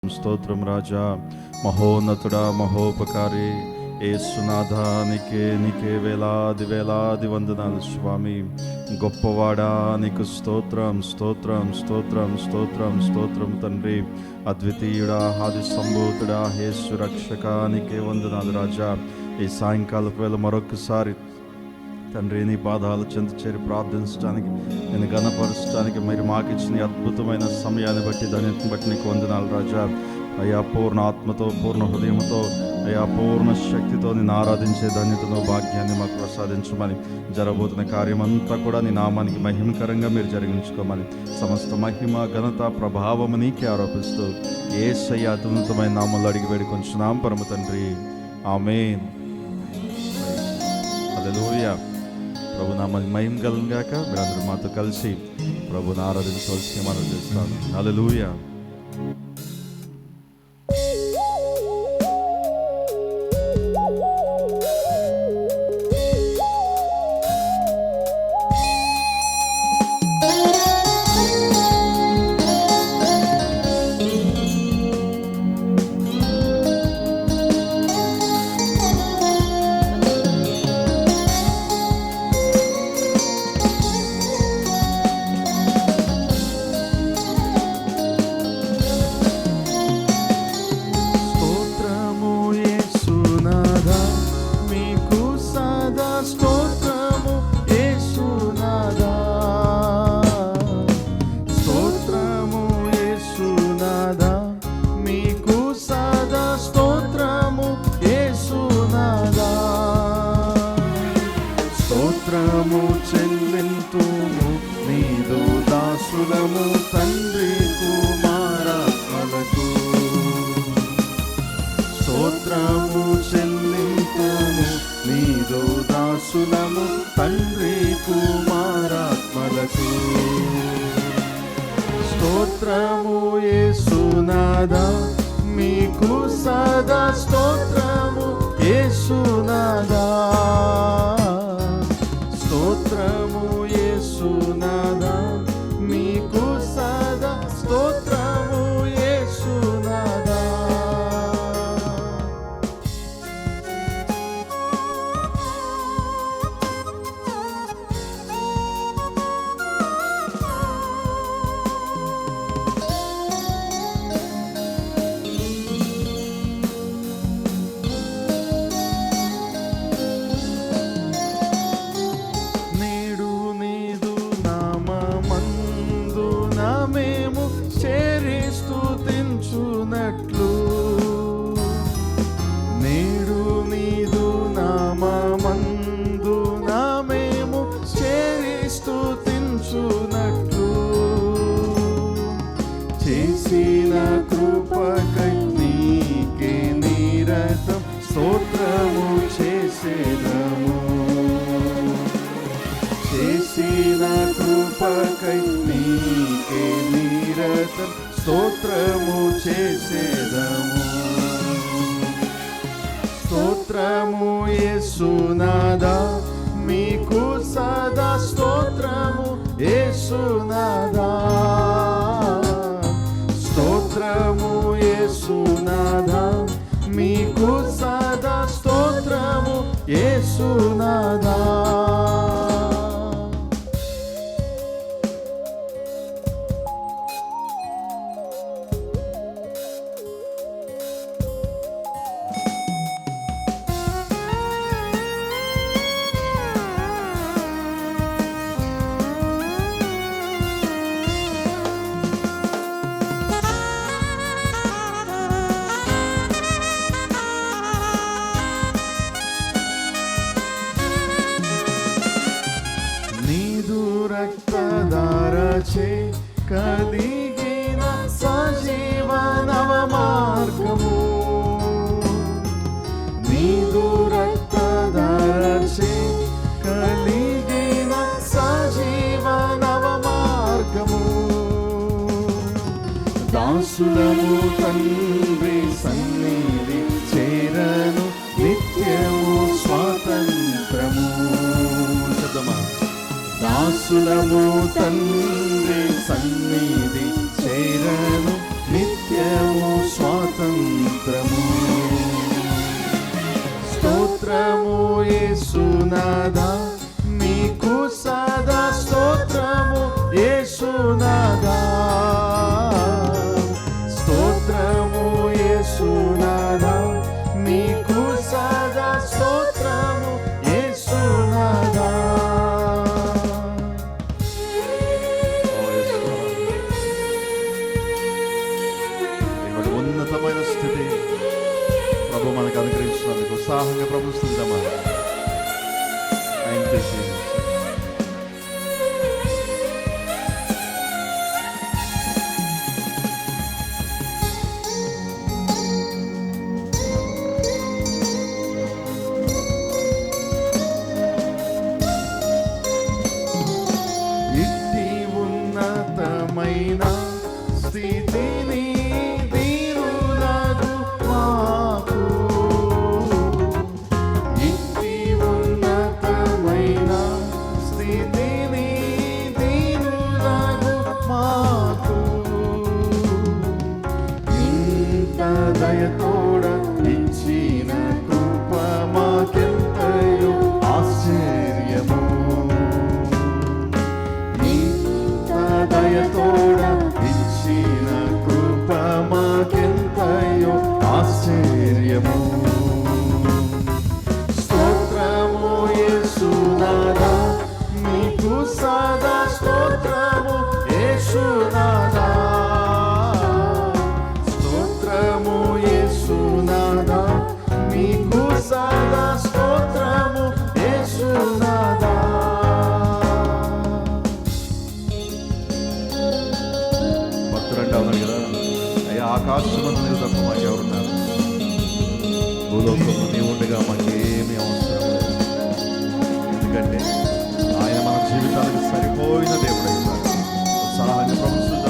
స్తోత్రం రాజా, మహోన్నతుడా, మహోపకారి యేసునాథా, నీకే వేలాది వేలాది వందనాలు స్వామి. గొప్పవాడా, నీకు స్తోత్రం స్తోత్రం స్తోత్రం స్తోత్రం స్తోత్రం తండ్రి. అద్వితీయుడా, ఆది సంభూతుడా, యేసు రక్షక, నీకే వందనాలు రాజా. ఈ సాయంకాలపు వేళ మరొకసారి తండ్రి నీ పాదాలు చెంత చేరి ప్రార్థించడానికి, నేను గణపరచడానికి మీరు మాకు ఇచ్చిన అద్భుతమైన సమయాన్ని బట్టి, ధన్యతను బట్టి నీకు వందనాలు రాజా. అయా పూర్ణ ఆత్మతో, పూర్ణ హృదయంతో, అయా పూర్ణ శక్తితో నేను ఆరాధించే ధన్యతను, భాగ్యాన్ని మాకు ప్రసాదించమని, జరగబోతున్న కార్యమంతా కూడా నీ నామానికి మహిమకరంగా మీరు జరిగించుకోమని, సమస్త మహిమ ఘనత ప్రభావము నీకే ఆరోపిస్తూ యేసయ్య అత్యున్నతమైన నామంలో అడిగి వేడుకొంచున్నాం పరమ తండ్రి, ఆమేన్. హల్లెలూయా. ప్రభు నామానికి మహిమ కలుగును గాక. మీరందరూ మాతో కలిసి ప్రభుని ఆరాధించవలసి మనం చేస్తాను. హల్లెలూయా. స్తోత్రము చెల్లింతుము నీదు దాసులము తండ్రి కుమారాత్మలకు. స్తోత్రము చెల్లింతుము నీదు దాసులము తండ్రి కుమారాత్మలకు. స్తోత్రము యేసునాథా, మీకు సదా స్తోత్రము యేసునాథా. స్తోత్రము యేసునాథా, మీకు సదా స్తోత్రము యేసునాథా. మేము చేరి స్తుతించునట్లు, నేడు నీదు నామమందున మేము చేరి స్తుతించునట్లు, చేసిన కృపకై నీకే నిరతం స్తోత్రము చేసేదము. చేసిన కృపకై నీకే నిరతం స్తోత్రము చేసేదము. స్తోత్రము యేసునాథా, మీకు సదా స్తోత్రము యేసునాథా. స్తోత్రము యేసునాథా, మీకు సదా స్తోత్రము యేసునాథా. రక్తధారచే కలిగిన సజీవనవ మార్గము, నీదు రక్తధారచే కలిగిన సజీవనవ మార్గము. దాసులము తండ్రి సన్నిధి చేరను నిత్యము స్వాతంత్రము. దాసులము తండ్రి సన్నిధి చేరను నిత్యము స్వతంత్రము. స్తోత్రము యేసునాథా, నీకు సదా స్తోత్రము యేసునాథా. స్తోత్రము యేసునాథా, నీకు సదా స్తోత్రము యేసునాథా. ఉన్నతమైన స్థితి ప్రభు మనకు అనుగ్రహించినందుకు ఉత్సాహంగా ప్రభుత్వం ఆయన చేసి ఇట్టి ఉన్నతమైన స్థితిని దీనులకు మాకు. ఇట్టి ఉన్నతమైన స్థితిని దీనులకు మాకు. ఇంత దయతోడ ఇచ్చిన కృప మాకెంతయో ఆశ్చర్యము. దయతోడ ఇచ్చిన కృప మాకెంతయో ఆశ్చర్యము. స్తోత్రము యేసునాథా, నీకు సదా స్తోత్రము యేసునాథా. స్తోత్రము యేసునాథా, నీకు సదా స్తోత్రము యేసునాథా. కదా అయ్యా, ఆకాశమందు నీవు తప్ప మాకెవరున్నారు, భూలోకంలో నీవు ఉండగా మాకేమీ అవసరం లేదు. ఎందుకంటే ఆయన మన జీవితానికి సరిపోయిన దేవుడు అయినాడు. ఉత్సాహాన్ని ప్రభుత్వం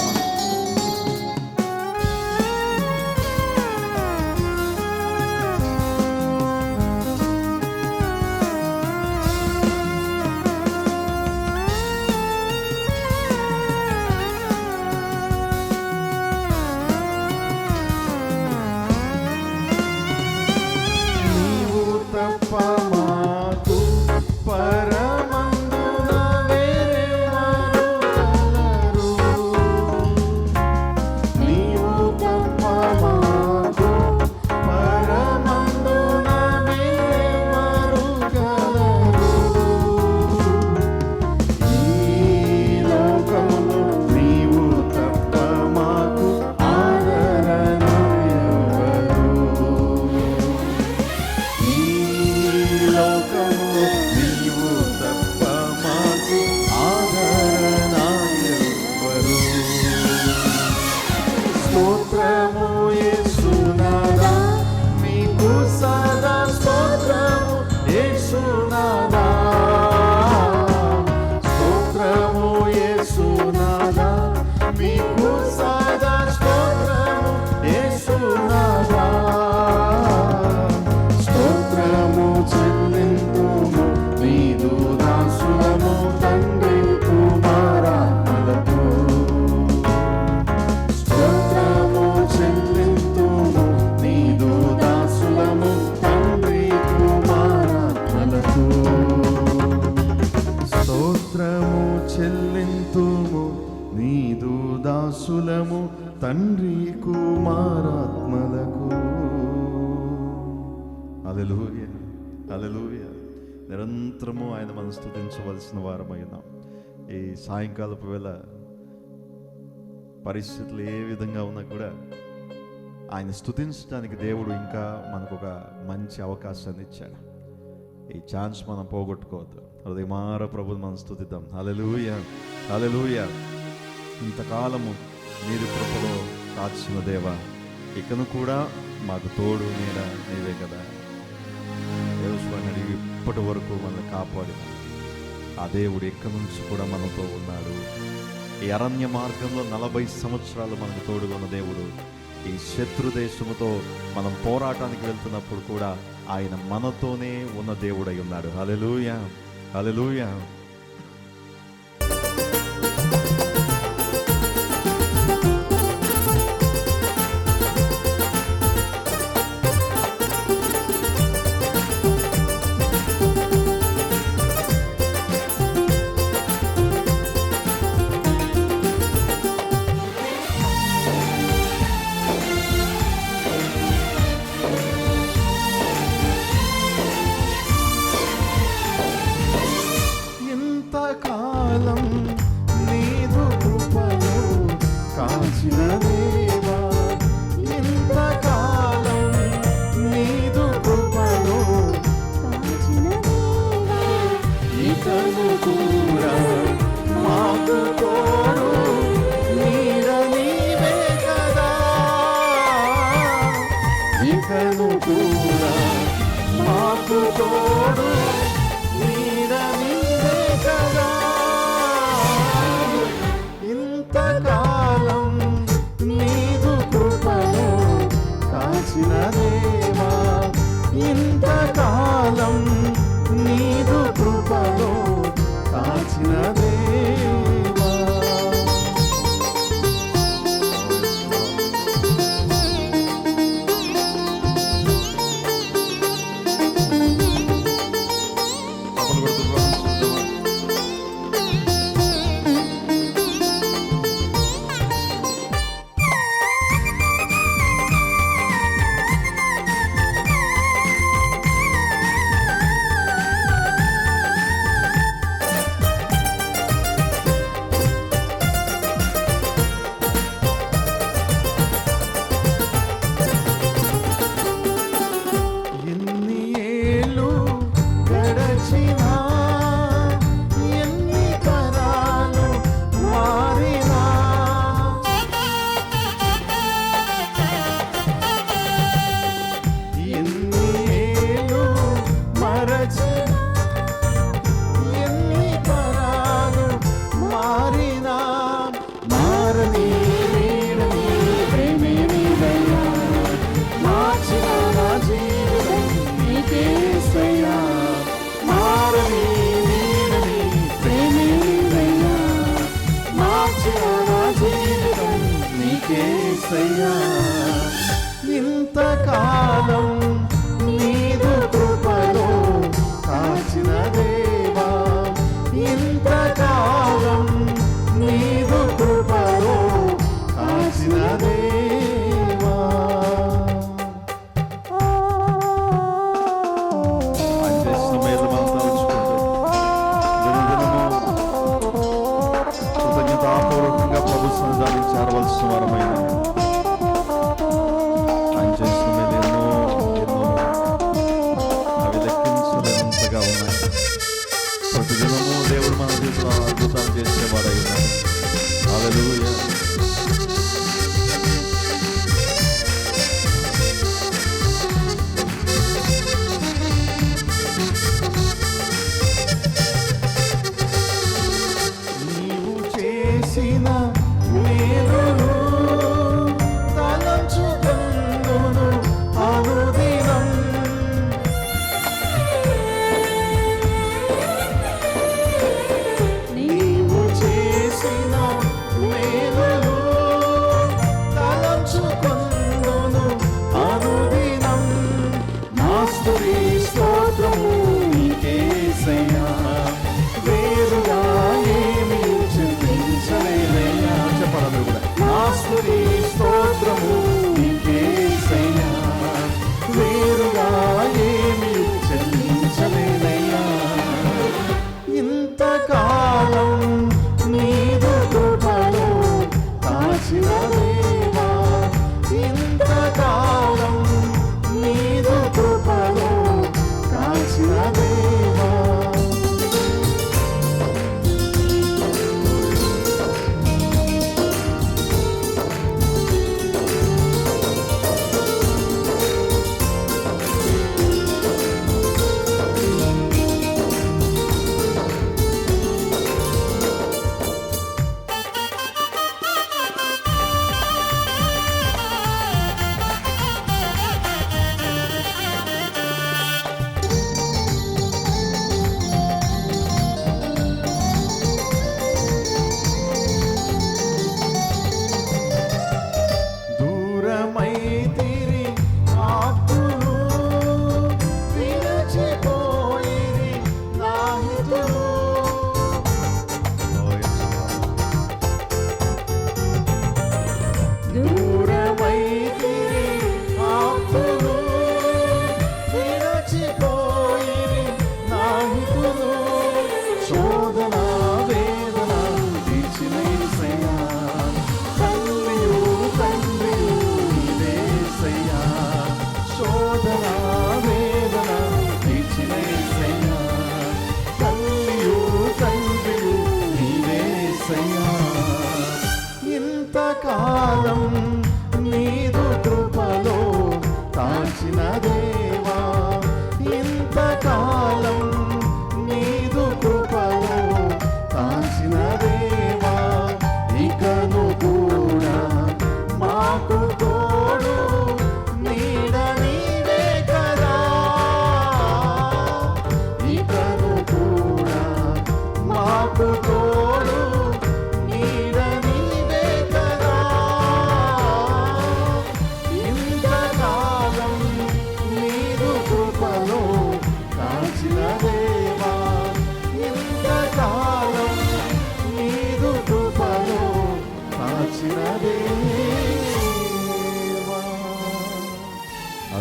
మాకు పరమందున వేరెవరు కలరు. నీవు తప్ప మాకు పరమందున వేరెవరు కలరు. ఈ లోకములో నీవు తప్ప మాకు ఆదరణ ఎవరు. లోకము నీవు తప్ప మాకు ఆదరణ ఎవరు. స్తోత్రము యేసునాథా, నీకు సదా స్తోత్రము యేసునాథా. స్తోత్రము యేసునాథా, నీకు సదా స్తోత్రము యేసునాథా. స్తోత్రము చెల్లింతుము నీదు దాసులము తండ్రి కుమారాత్మలకు. స్తోత్రము చెల్లింతుము నీదు దాసులము తండ్రి కుమారాత్మలకు. స్తోత్రము చెల్లింతుము నీదు దాసులము తండ్రి కుమారాత్మలకు. హల్లెలూయా, హల్లెలూయా. నిరంతరము ఆయన మనం స్తుతించవలసిన వారమై ఉన్నాం. ఈ సాయంకాలపు వేళ పరిస్థితులు ఏ విధంగా ఉన్నా కూడా ఆయన స్తుతించడానికి దేవుడు ఇంకా మనకు ఒక మంచి అవకాశాన్ని ఇచ్చాడు. ఈ ఛాన్స్ మనం పోగొట్టుకోవద్దు. హృదయమార ప్రభుని మనం స్తుతిద్దాం. హల్లెలూయా, హల్లెలూయా. ఇంతకాలము మీరు కృపలో కాచిన దేవా, ఇకను కూడా మాకు తోడు నీడ నీవే కదా. దేవస్వామి ఇప్పటి వరకు మనల్ని కాపాడిన ఆ దేవుడు ఎక్కడి నుంచి కూడా మనతో ఉన్నాడు. ఈ అరణ్య మార్గంలో 40 సంవత్సరాలు మనకు తోడుగా ఉన్న దేవుడు ఈ శత్రు దేశముతో మనం పోరాటానికి వెళ్తున్నప్పుడు కూడా ఆయన మనతోనే ఉన్న దేవుడై ఉన్నాడు. హల్లెలూయా, హల్లెలూయా. ఇకను కూడా మాకు తోడు నీడ నీవే కదా. ఇంతకాలం నీదు కృపలో కాచిన దేవా, ఇంతకాలం నీదు కృపలో కాచిన దేవా.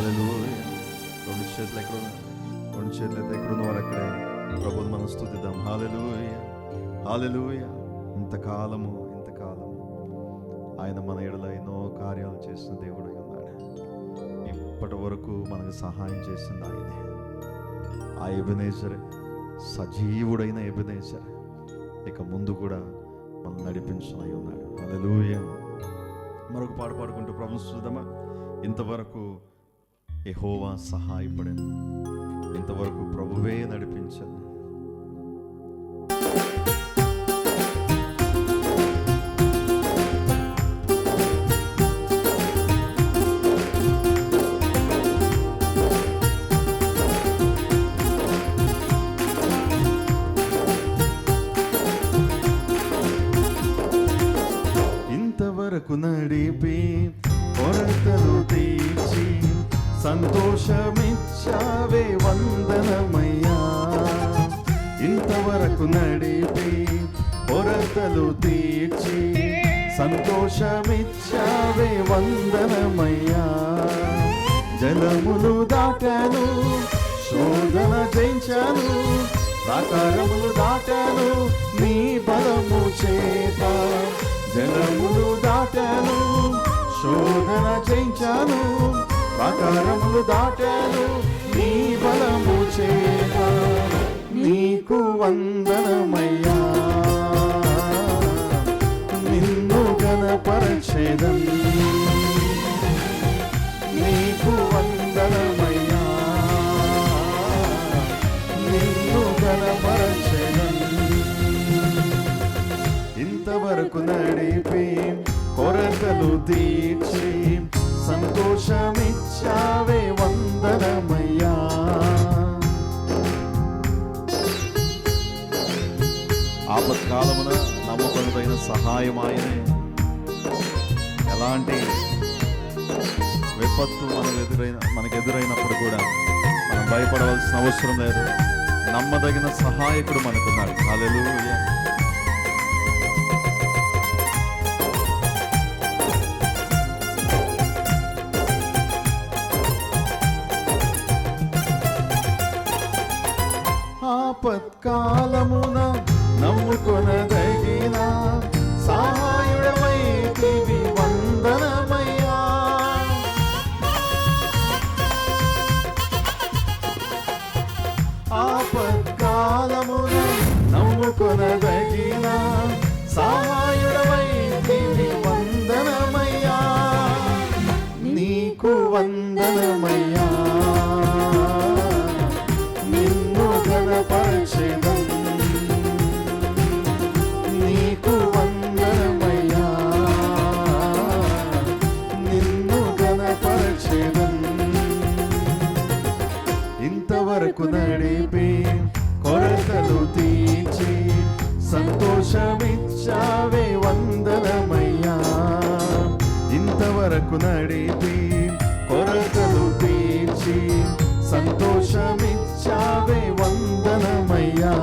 హల్లెలూయా. రెండు చేతులు ఎక్కడున్న వారు అక్కడే ప్రభువుని మనం స్తుతిద్దాం. హల్లెలూయా, హల్లెలూయా. ఇంతకాలము ఆయన మన ఎడల ఎన్నో కార్యాలు చేసిన దేవుడై ఉన్నాడు. ఇప్పటి వరకు మనకు సహాయం చేసింది ఆయనే. ఆ ఎబెనేజరే, సజీవుడైన ఎబెనేజర్ ఇక ముందు కూడా మనం నడిపించనై ఉన్నాడు. హల్లెలూయా. మరొక పాట పాడుకుంటూ ప్రభువుని స్తుతిద్దామా? ఇంతవరకు యెహోవా సహాయపడెను, ఇంతవరకు ప్రభువే నడిపించను. ఇంతవరకు నడిపి కొరతలు తీర్చి సంతోషమిచ్చావే వందనమయ్యా. ఇంతవరకు నడిపి కొరతలు తీర్చి సంతోషమిచ్చావే వందనమయ్యా. జలములు దాటాను, శోధన జయించాను, ప్రాకారములు దాటాను నీ బలము చేత. జలములు దాటాను, శోధన జయించాను, ప్రాకారములు దాటాను నీ బలము చేత. నీకు వందనమయ్యా, నిన్ను ఘనపరచెదన్. నీకు వందనమయ్యా, నిన్ను ఘనపరచెదన్. ఇంతవరకు నడిపి కొరతలు తీర్చి సంతోషమిచ్చావే వందనమయ్యా. ఆపత్కాలమున నమ్మకమైన సహాయం ఆయనే. ఎలాంటి విపత్తు మనకు ఎదురైనప్పుడు కూడా మనం భయపడవలసిన అవసరం లేదు. నమ్మదగిన సహాయకుడు మనకున్నాడు. హల్లెలూయా. ఆపత్కాలమున నమ్ముకొనదగిన సహాయుడవైతివి వందనమయ్యా. ఆపత్కాలమున నమ్ముకొనదగిన సహాయుడవైతివి వందనమయ్యా. నీకు వందనమయ్యా, ఘనపరచెదన్. నీకు వందనమయ్యా, నిన్ను ఘనపరచెదన్. ఇంతవరకు నడిపి కొరతలు తీర్చి సంతోషమిచ్చావే వందనమయ్యా. ఇంతవరకు నడిపి కొరతలు తీర్చి సంతోషమిచ్చావే వందనమయ్యా.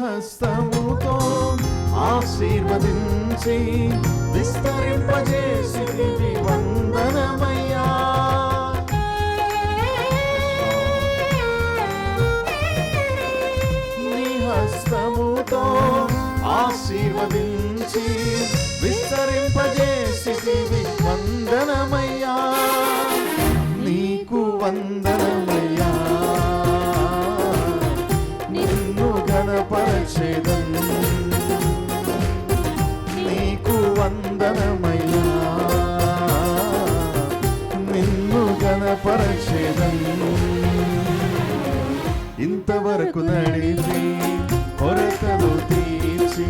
హస్తముతో ఆశీర్వదించి విస్తరింపజేసితివి వందనమయ్యా. నీ హస్తముతో ఆశీర్వదించి విస్తరింపజేసితివి వందనమయ్యా. నీకు వందనమయ్యా, ఘనపరచెదన్. నీకు వందనమయ్యా, నిన్ను ఘనపరచెదన్. ఇంతవరకు నడిపి కొరతలు తీర్చి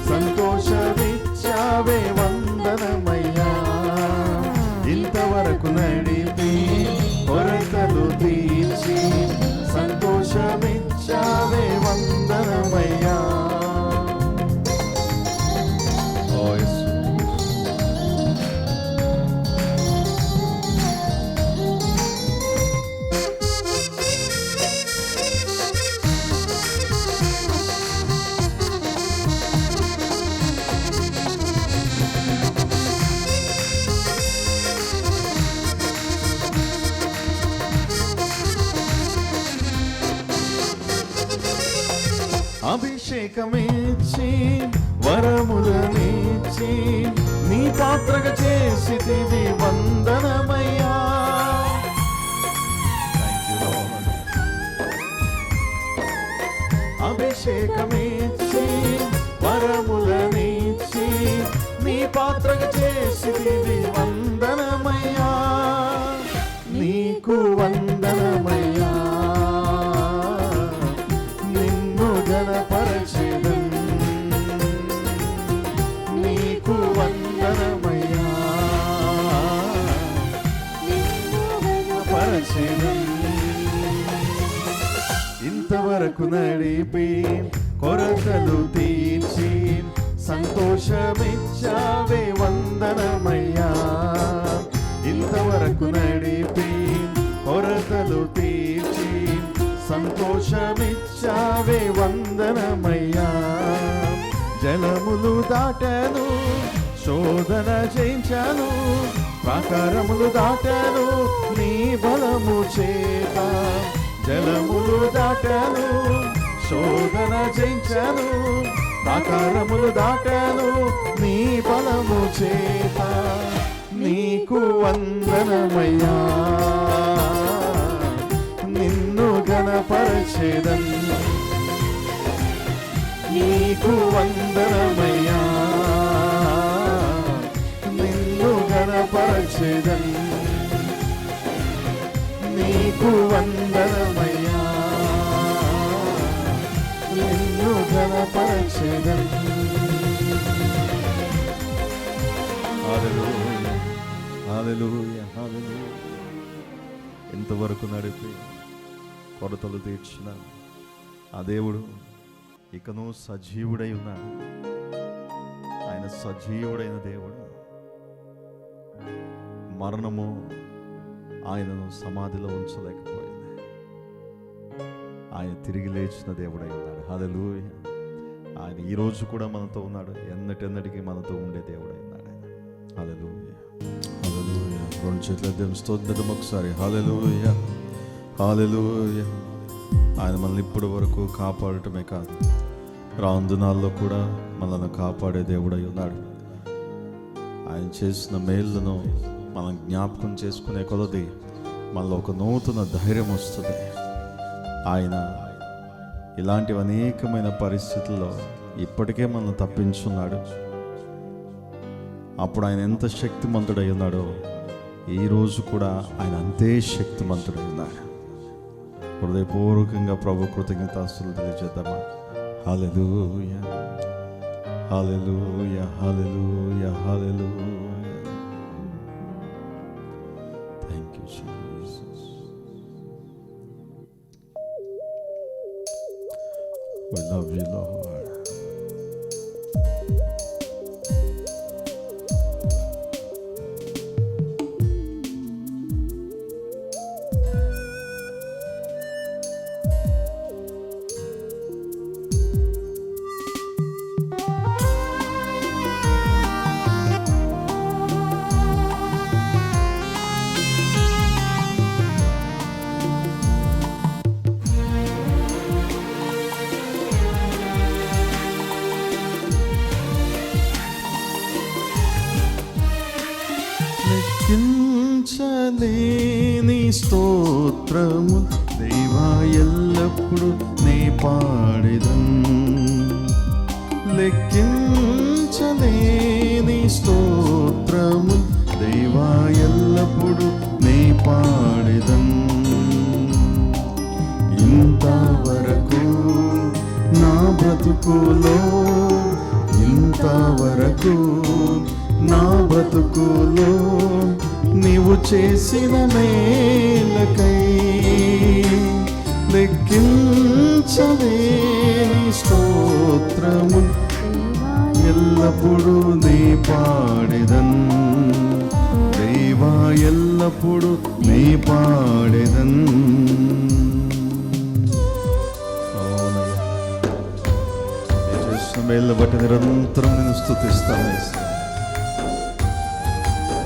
సంతోషమిచ్చావే వందనమయ్యా. ఇంతవరకు నడిపి కొరత అభిషేకమిచ్చి వరములనిచ్చి నీ పాత్రగా చేసితివి వందనమయ్యా. అభిషేకమిచ్చి వరములనిచ్చి నీ పాత్రగా చేసితివి వందనమయ్యా. నీకు వందనమయ్యా, నిన్ను ఘనపరచెదన్. నీకు వందనమయ్యా, నిన్ను ఘనపరచెదన్. ఇంతవరకు నడిపి కొరతలు తీర్చి సంతోషమిచ్చావే వందనమయ్యా. ఇంతవరకు నడిపి కొరతలు తీర్చి సంతోషమిచ్చావే వందనమయ్యా. జలములు దాటాను, శోధన జయించాను, ప్రాకారములు దాటాను నీ బలము చేత. జలములు దాటాను, శోధన జయించాను, ప్రాకారములు దాటాను నీ బలము చేత. నీకు వందనమయ్యా, నిన్ను ఘనపరచెదన్. నీకు వందనమయ్యా, నిన్ను ఘనపరచెదన్. నీకు వందనమయ్యా, నిన్ను ఘనపరచెదన్. హల్లెలూయా, హల్లెలూయా, హల్లెలూయా. ఇంతవరకు నడిపి కొరతలు తీర్చిన ఆ దేవుడు ఇకను సజీవుడై ఉన్నాడు. ఆయన సజీవుడైన దేవుడు. మరణము ఆయనను సమాధిలో ఉంచలేకపోయింది. ఆయన తిరిగి లేచిన దేవుడై ఉన్నాడు. హల్లెలూయా. ఆయన ఈరోజు కూడా మనతో ఉన్నాడు. ఎన్నటెన్నటికీ మనతో ఉండే దేవుడై ఉన్నాడు ఆయన. హల్లెలూయా, హల్లెలూయా. రెండు చేతుల దేవుని స్తోత్రం ఒకసారి. హల్లెలూయా, హల్లెలూయా. ఆయన మనల్ని ఇప్పటి వరకు కాపాడటమే కాదు, రాందునాల్లో కూడా మనల్ని కాపాడే దేవుడై ఉన్నాడు. ఆయన చేసిన మేళ్లను మనం జ్ఞాపకం చేసుకునే కొలది మనలో ఒక నూతన ధైర్యం వస్తుంది. ఆయన ఇలాంటి అనేకమైన పరిస్థితుల్లో ఇప్పటికే మనం తప్పించున్నాడు. అప్పుడు ఆయన ఎంత శక్తిమంతుడై ఉన్నాడో ఈరోజు కూడా ఆయన అంతే శక్తిమంతుడై ఉన్నాడు. హృదయపూర్వకంగా ప్రభు కృతజ్ఞతాస్తులు తెలియజేద్దామా. హల్లెలూయా, హల్లెలూయా, హల్లెలూయా, హల్లెలూయా. Thank you Jesus. We love you, Lord. లెక్కించలేని స్తోత్రము దేవా ఎల్లప్పుడు నే పాడెదన్. లెక్కించలేని స్తోత్రము దేవా ఎల్లప్పుడు నే పాడెదన్. ఇంతవరకు నా బ్రతుకులో, ఇంతవరకు నా బ్రతుకులో నీవు చేసిన మేలకై లెక్కించలేని స్తోత్రము ఎల్లప్పుడూ నీ పాడెదన్. దేవా ఎల్లప్పుడూ నీ పాడెదన్. మేళ్ళ బట్టి నిరంతరం నేను స్తుతిస్తాను.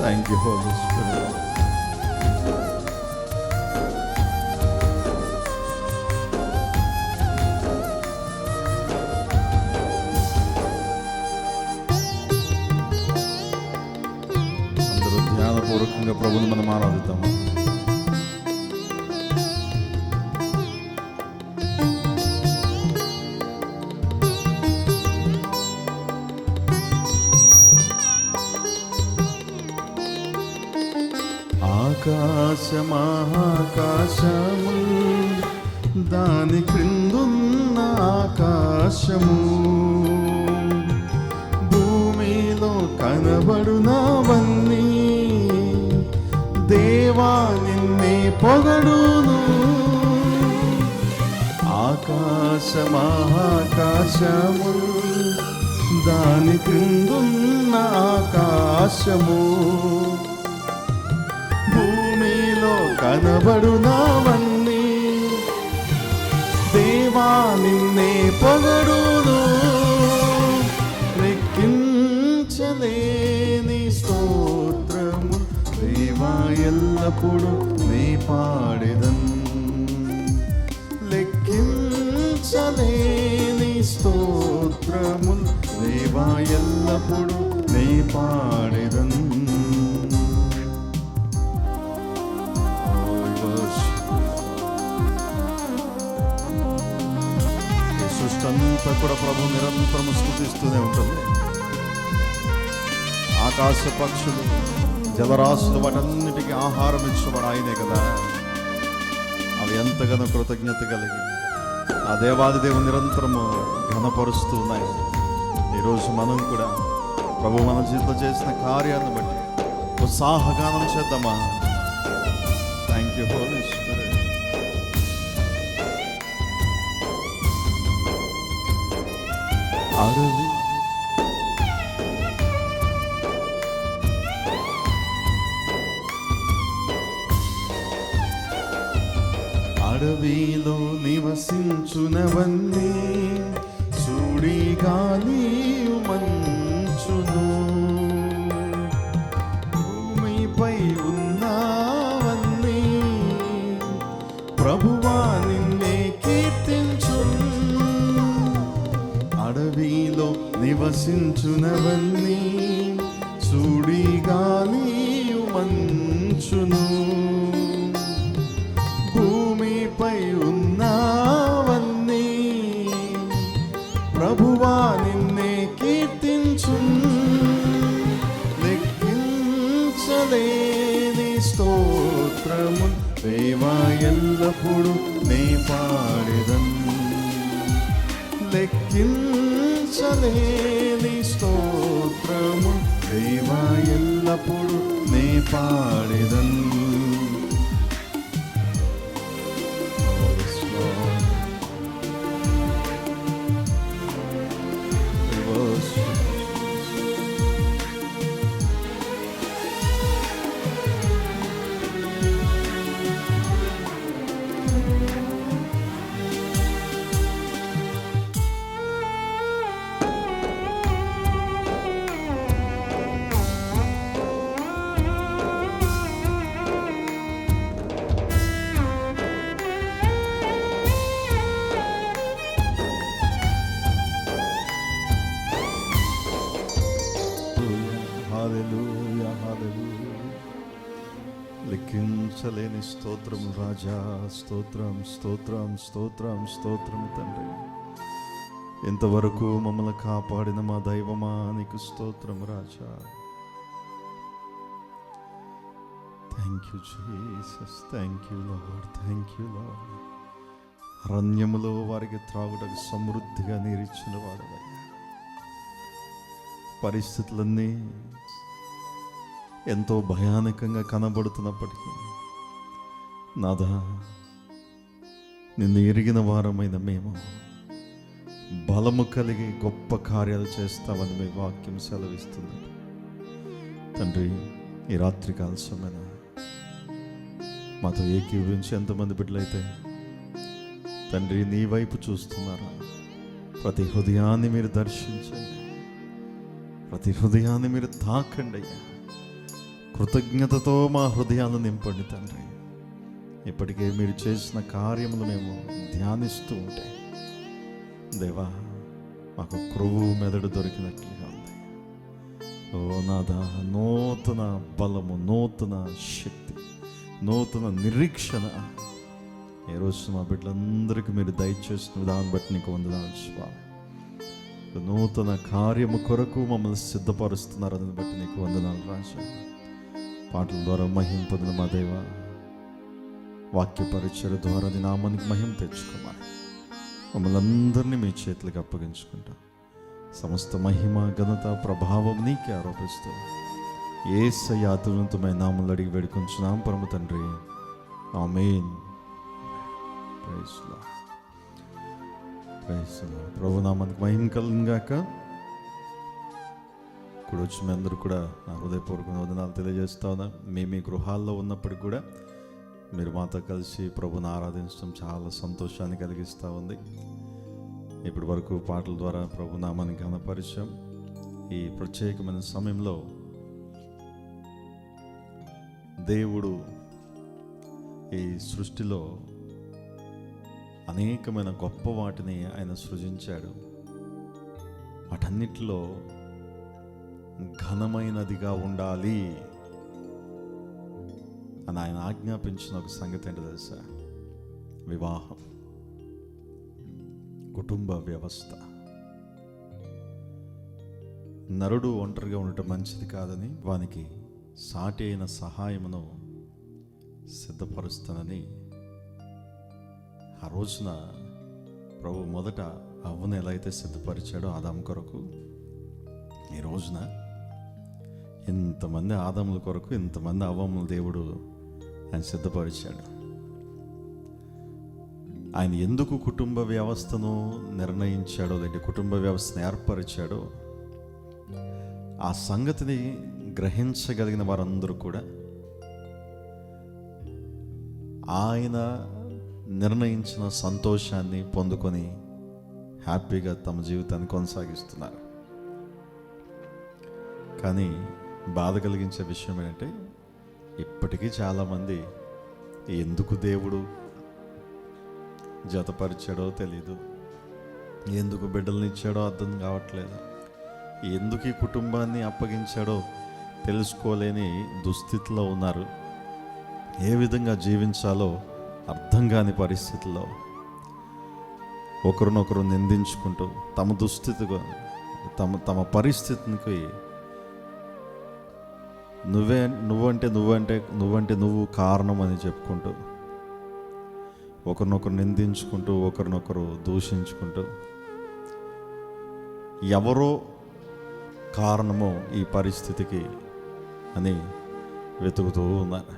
Thank you Holi spirit. పాడదామా? ఆకాశమాకాశము దాని క్రిందున్న ఆకాశము భూమిలో కనబడునవన్నీ దేవా నిన్నే పొగడును. ఆకాశమాకాశము దాని క్రిందున్న ఆకాశము భూమిలో కనబడునవన్నీ దేవా నిన్నే పొగడును. లెక్కించలేని స్తోత్రము దేవా ఎల్లప్పుడు నే పాడెదన్. లెక్కించలేని స్తోత్రము దేవా ఎల్లప్పుడు నే పాడెదన్. అంతా కూడా ప్రభు నిరంతరం స్తుతిస్తూనే ఉంటుంది. ఆకాశ పక్షులు జలరాశులు వాటన్నిటికీ ఆహారం ఇచ్చేవాడు ఆయనే కదా. అవి ఎంతగానో కృతజ్ఞత కలిగి ఆ దేవాది దేవుని నిరంతరము ఘనపరుస్తూ ఉన్నాయి. ఈరోజు మనం కూడా ప్రభు మన జీవితంలో చేసిన కార్యాలను బట్టి ఉత్సాహగానం చేద్దామా? Thank you Holi Spirit. అడవిలో నివసించునవన్నీ చూడి గాలి మంచును భూమిపై ఉన్నవన్నీ ప్రభువా నిన్నే కీర్తించును. అడవిలో నివసించునవన్నీ చూడి గాలి మంచును భూమిపై ఉన్నవన్నీ ప్రభువా నిన్నే కీర్తించును. లెక్కించలేని స్తోత్రము దేవా ఎల్లప్పుడు నే పాడెదన్. లెక్కించలేని స్తోత్రము దేవా ఎల్లప్పుడు నే పాడెదన్. లెక్కించలేని స్తోత్రం రాజా. స్తోత్రం స్తోత్రం స్తోత్రం స్తోత్రం తండ్రి. ఇంతవరకు మమ్మల్ని కాపాడిన మా దైవమా నీకు స్తోత్రం రాజా. Thank you Jesus. Thank you Lord. Thank you Lord. అరణ్యములో వారికి త్రాగుటకు సమృద్ధిగా నీరిచ్చిన వాడవయ్యా. పరిస్థితులన్నీ ఎంతో భయానకంగా కనబడుతున్నప్పటికీ నాదా నిన్ను ఎరిగిన వారమైన మేము బలము కలిగి గొప్ప కార్యాలు చేస్తామని మీ వాక్యం సెలవిస్తుంది తండ్రి. ఈ రాత్రికాల సమయన మాతో ఏకీభవించి ఎంతమంది బిడ్డలైతే తండ్రి నీ వైపు చూస్తున్నారా, ప్రతి హృదయాన్ని మీరు దర్శించండి, ప్రతి హృదయాన్ని మీరు తాకండి అయ్యా. కృతజ్ఞతతో మా హృదయాలను నింపండి తండ్రి. ఇప్పటికే మీరు చేసిన కార్యములు మేము ధ్యానిస్తూ ఉంటే దేవా మాకు క్రొవ్వు మెదడు దొరికినట్లుగా ఉంది. ఓ నాదా, నూతన బలము, నూతన శక్తి, నూతన నిరీక్షణ ఈరోజు మా బిడ్డలందరికీ మీరు దయచేసిన దాన్ని బట్టి నీకు వందనాలు స్వామి. నూతన కార్యము కొరకు మమ్మల్ని సిద్ధపరుస్తున్నారని బట్టి నీకు వందనాలు రాజా. పాటల ద్వారా మహిమ పొందిన మా దేవ, వాక్య పరిచయ ద్వారా నీ నామానికి మహిమ తెచ్చుకోమని మమ్మల్ని అందరినీ మీ చేతులకు అప్పగించుకుంటా. సమస్త మహిమ ఘనత ప్రభావం నీకే ఆరోపిస్తూ యేసయ్య అత్యున్నతమైన నామములో అడిగి వేడుకొంచున్నాం పరమ తండ్రి, ఆమేన్. Praise Lord, praise Lord. ప్రభు నామానికి మహిమ కలుగుగాక. ఇప్పుడు వచ్చి మీ అందరూ కూడా నా హృదయపూర్వక వందనాలు తెలియజేస్తా ఉన్నా. మీ గృహాల్లో ఉన్నప్పటికీ కూడా మీరు మాతో కలిసి ప్రభుని ఆరాధించడం చాలా సంతోషాన్ని కలిగిస్తూ ఉంది. ఇప్పటి వరకు పాటల ద్వారా ప్రభు నామాన్ని ఘనపరిచాం. ఈ ప్రత్యేకమైన సమయంలో దేవుడు ఈ సృష్టిలో అనేకమైన గొప్ప వాటిని ఆయన సృజించాడు. వాటన్నిటిలో ఘనమైనదిగా ఉండాలి అని ఆయన ఆజ్ఞాపించిన ఒక సంగతి ఏంటో తెలుసా? వివాహం, కుటుంబ వ్యవస్థ. నరుడు ఒంటరిగా ఉండటం మంచిది కాదని వానికి సాటి అయిన సహాయమును సిద్ధపరుస్తానని ఆ రోజున ప్రభు మొదట అవ్వను ఎలా అయితే సిద్ధపరిచాడో ఆదాము కొరకు, ఈ రోజున ఇంతమంది ఆదాముల కొరకు ఇంతమంది అవ్వముల దేవుడు ఆయన సిద్ధపరిచాడు. ఆయన ఎందుకు కుటుంబ వ్యవస్థను నిర్ణయించాడో, లేదంటే కుటుంబ వ్యవస్థను ఏర్పరిచాడో ఆ సంగతిని గ్రహించగలిగిన వారందరూ కూడా ఆయన నిర్ణయించిన సంతోషాన్ని పొందుకొని హ్యాపీగా తమ జీవితాన్ని కొనసాగిస్తున్నారు. కానీ బాధ కలిగించే విషయం ఏంటంటే ఇప్పటికీ చాలామంది ఎందుకు దేవుడు జతపరిచాడో తెలీదు, ఎందుకు బిడ్డల్ని ఇచ్చాడో అర్థం కావట్లేదు, ఎందుకు ఈ కుటుంబాన్ని అప్పగించాడో తెలుసుకోలేని దుస్థితిలో ఉన్నారు. ఏ విధంగా జీవించాలో అర్థం కాని పరిస్థితుల్లో ఒకరినొకరు నిందించుకుంటూ తమ దుస్థితిగా తమ పరిస్థితికి నువ్వు కారణం అని చెప్పుకుంటూ ఒకరినొకరు నిందించుకుంటూ ఒకరినొకరు దూషించుకుంటూ ఎవరో కారణమో ఈ పరిస్థితికి అని వెతుకుతూ ఉన్నారు.